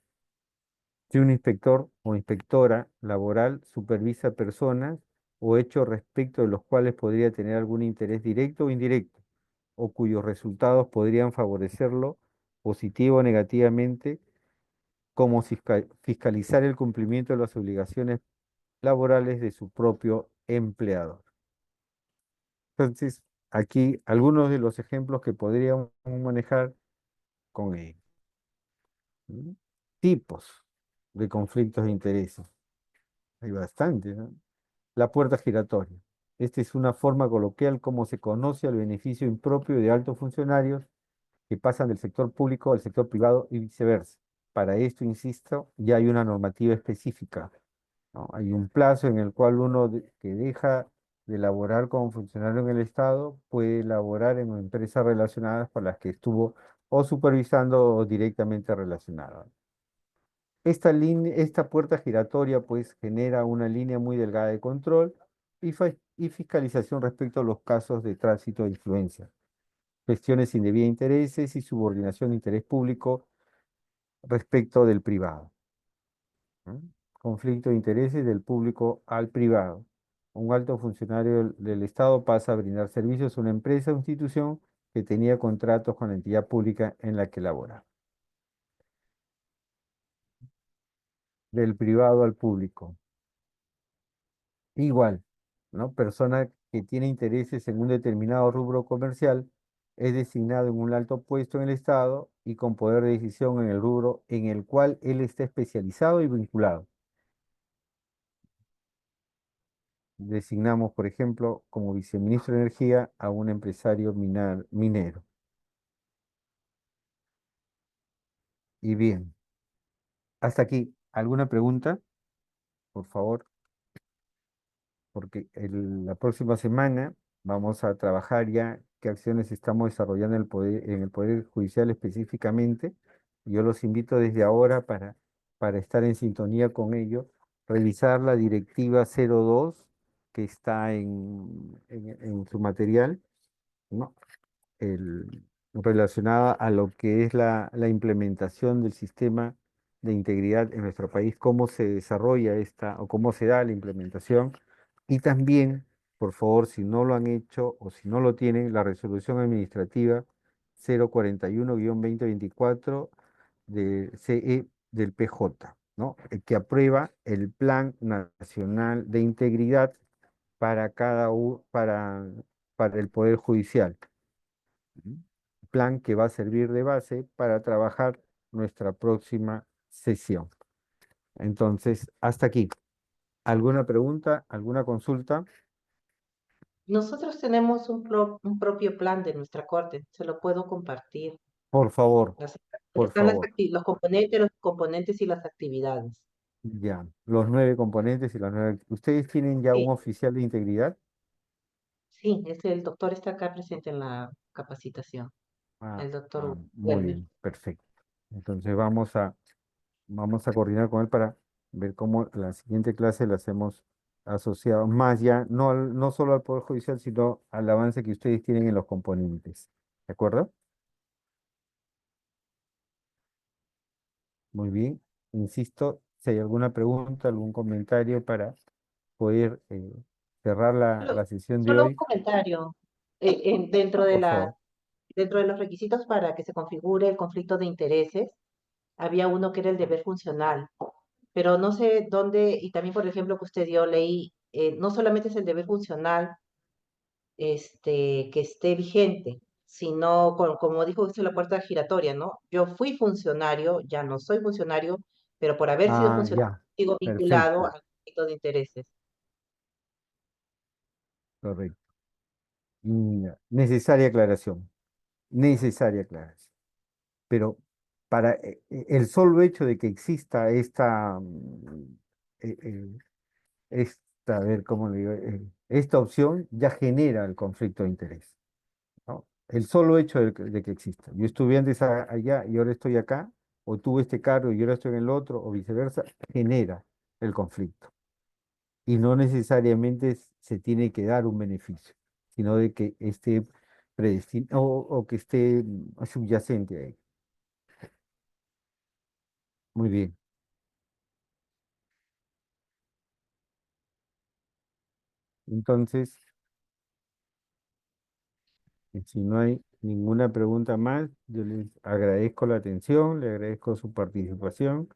Speaker 8: Si un inspector o inspectora laboral supervisa personas o hechos respecto de los cuales podría tener algún interés directo o indirecto, o cuyos resultados podrían favorecerlo positivo o negativamente, como fiscalizar el cumplimiento de las obligaciones laborales de su propio empleador. Entonces, aquí algunos de los ejemplos que podríamos manejar con ¿Mm? Tipos de conflictos de intereses. Hay bastantes, ¿no? La puerta giratoria. Esta es una forma coloquial como se conoce al beneficio impropio de altos funcionarios que pasan del sector público al sector privado y viceversa. Para esto, insisto, ya hay una normativa específica, ¿no? Hay un plazo en el cual que deja de laborar como funcionario en el Estado puede laborar en empresas relacionadas con las que estuvo o supervisando o directamente relacionado. Esta puerta giratoria pues genera una línea muy delgada de control y fiscalización respecto a los casos de tránsito de influencia, gestiones indebidas de intereses y subordinación de interés público respecto del privado. ¿No? Conflicto de intereses del público al privado. Un alto funcionario del Estado pasa a brindar servicios a una empresa o institución que tenía contratos con la entidad pública en la que labora. Del privado al público. Igual, ¿no? Persona que tiene intereses en un determinado rubro comercial es designado en un alto puesto en el Estado y con poder de decisión en el rubro en el cual él está especializado y vinculado. Designamos, por ejemplo, como viceministro de Energía a un empresario minero. Y bien, hasta aquí. ¿Alguna pregunta? Por favor, porque la próxima semana vamos a trabajar ya qué acciones estamos desarrollando en el Poder Judicial específicamente. Yo los invito desde ahora para estar en sintonía con ello, revisar la directiva 02 que está en su material, ¿no? Relacionada a lo que es la implementación del sistema de integridad en nuestro país, cómo se desarrolla esta o cómo se da la implementación. Y también, por favor, si no lo han hecho o si no lo tienen, la resolución administrativa 041-2024 de CE del PJ, ¿no? Que aprueba el Plan Nacional de Integridad para para el Poder Judicial. ¿Mm? Plan que va a servir de base para trabajar nuestra próxima sesión. Entonces, hasta aquí. ¿Alguna pregunta? ¿Alguna consulta?
Speaker 6: Nosotros tenemos un propio plan de nuestra corte, se lo puedo compartir.
Speaker 8: Por favor,
Speaker 6: Las-
Speaker 8: por
Speaker 6: Están
Speaker 8: favor.
Speaker 6: los componentes y las actividades.
Speaker 8: Ya, los 9 componentes y las 9. ¿Ustedes tienen ya un
Speaker 6: Sí,
Speaker 8: oficial de integridad?
Speaker 6: sí, el doctor está acá presente en la capacitación, el doctor
Speaker 8: Muy
Speaker 6: Welmer.
Speaker 8: bien, perfecto. Entonces vamos a coordinar con él para ver cómo la siguiente clase la hacemos asociado, más ya, no solo al Poder Judicial, sino al avance que ustedes tienen en los componentes. ¿De acuerdo? Muy bien. Insisto, si hay alguna pregunta, algún comentario para poder cerrar la sesión de
Speaker 6: Solo un
Speaker 8: hoy,
Speaker 6: comentario. Dentro de
Speaker 8: por favor.
Speaker 6: dentro de los requisitos para que se configure el conflicto de intereses, había uno que era el deber funcional, pero no sé dónde, y también por el ejemplo que usted dio, leí, no solamente es el deber funcional que esté vigente, sino, como dijo usted, la puerta giratoria, ¿no? Yo fui funcionario, ya no soy funcionario, pero por haber sido
Speaker 8: Ah,
Speaker 6: funcionario,
Speaker 8: ya,
Speaker 6: sigo vinculado
Speaker 8: perfecto,
Speaker 6: al conflicto de intereses.
Speaker 8: correcto. Ya. Necesaria aclaración, necesaria aclaración. Pero para el solo hecho de que exista eh, eh, a ver, ¿cómo le digo? Esta opción ya genera el conflicto de interés, ¿no? El solo hecho de que exista. Yo estuve antes allá y ahora estoy acá, o tuve este cargo y ahora estoy en el otro, o viceversa, genera el conflicto. y no necesariamente se tiene que dar un beneficio, sino de que esté predestinado o que esté subyacente a él. Muy bien. Entonces, si no hay ninguna pregunta más, yo les agradezco la atención, le agradezco su participación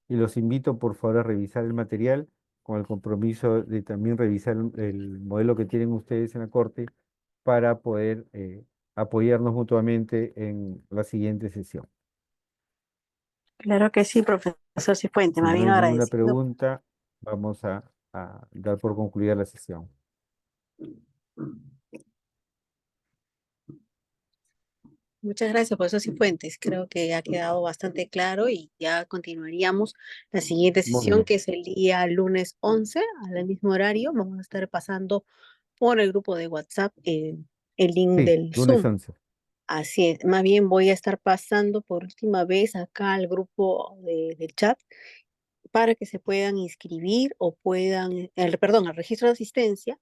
Speaker 8: y los invito por favor a revisar el material con el compromiso de también revisar el modelo que tienen ustedes en la corte para poder apoyarnos mutuamente en la siguiente sesión.
Speaker 1: Claro que sí, profesor Cifuentes,
Speaker 8: Si
Speaker 1: más
Speaker 8: no
Speaker 1: bien
Speaker 8: hay ninguna
Speaker 1: agradecido.
Speaker 8: pregunta, vamos a dar por concluida la sesión.
Speaker 1: Muchas gracias, profesor Cifuentes. Creo que ha quedado bastante claro y ya continuaríamos la siguiente
Speaker 8: Muy
Speaker 1: sesión,
Speaker 8: bien.
Speaker 1: que es el día lunes 11, al mismo horario. Vamos a estar pasando por el grupo de WhatsApp el link
Speaker 8: Sí,
Speaker 1: del
Speaker 8: lunes
Speaker 1: Zoom.
Speaker 8: 11.
Speaker 1: Así es, más bien voy a estar pasando por última vez acá al grupo del chat para que se puedan inscribir o puedan, perdón, al registro de asistencia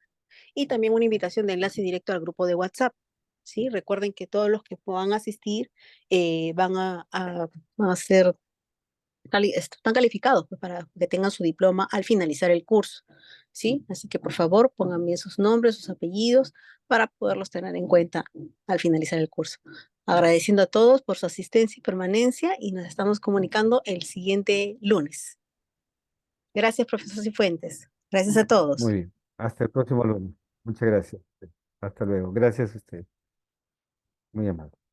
Speaker 1: y también una invitación de enlace directo al grupo de WhatsApp. ¿Sí? Recuerden que todos los que puedan asistir van a ser, están calificados pues, para que tengan su diploma al finalizar el curso. ¿Sí? Así que por favor pongan bien sus nombres, sus apellidos para poderlos tener en cuenta al finalizar el curso. Agradeciendo a todos por su asistencia y permanencia y nos estamos comunicando el siguiente lunes. Gracias, profesor Cifuentes. Gracias a todos.
Speaker 8: Muy bien. Hasta el próximo lunes. Muchas gracias. Hasta luego. Gracias a usted. Muy amable.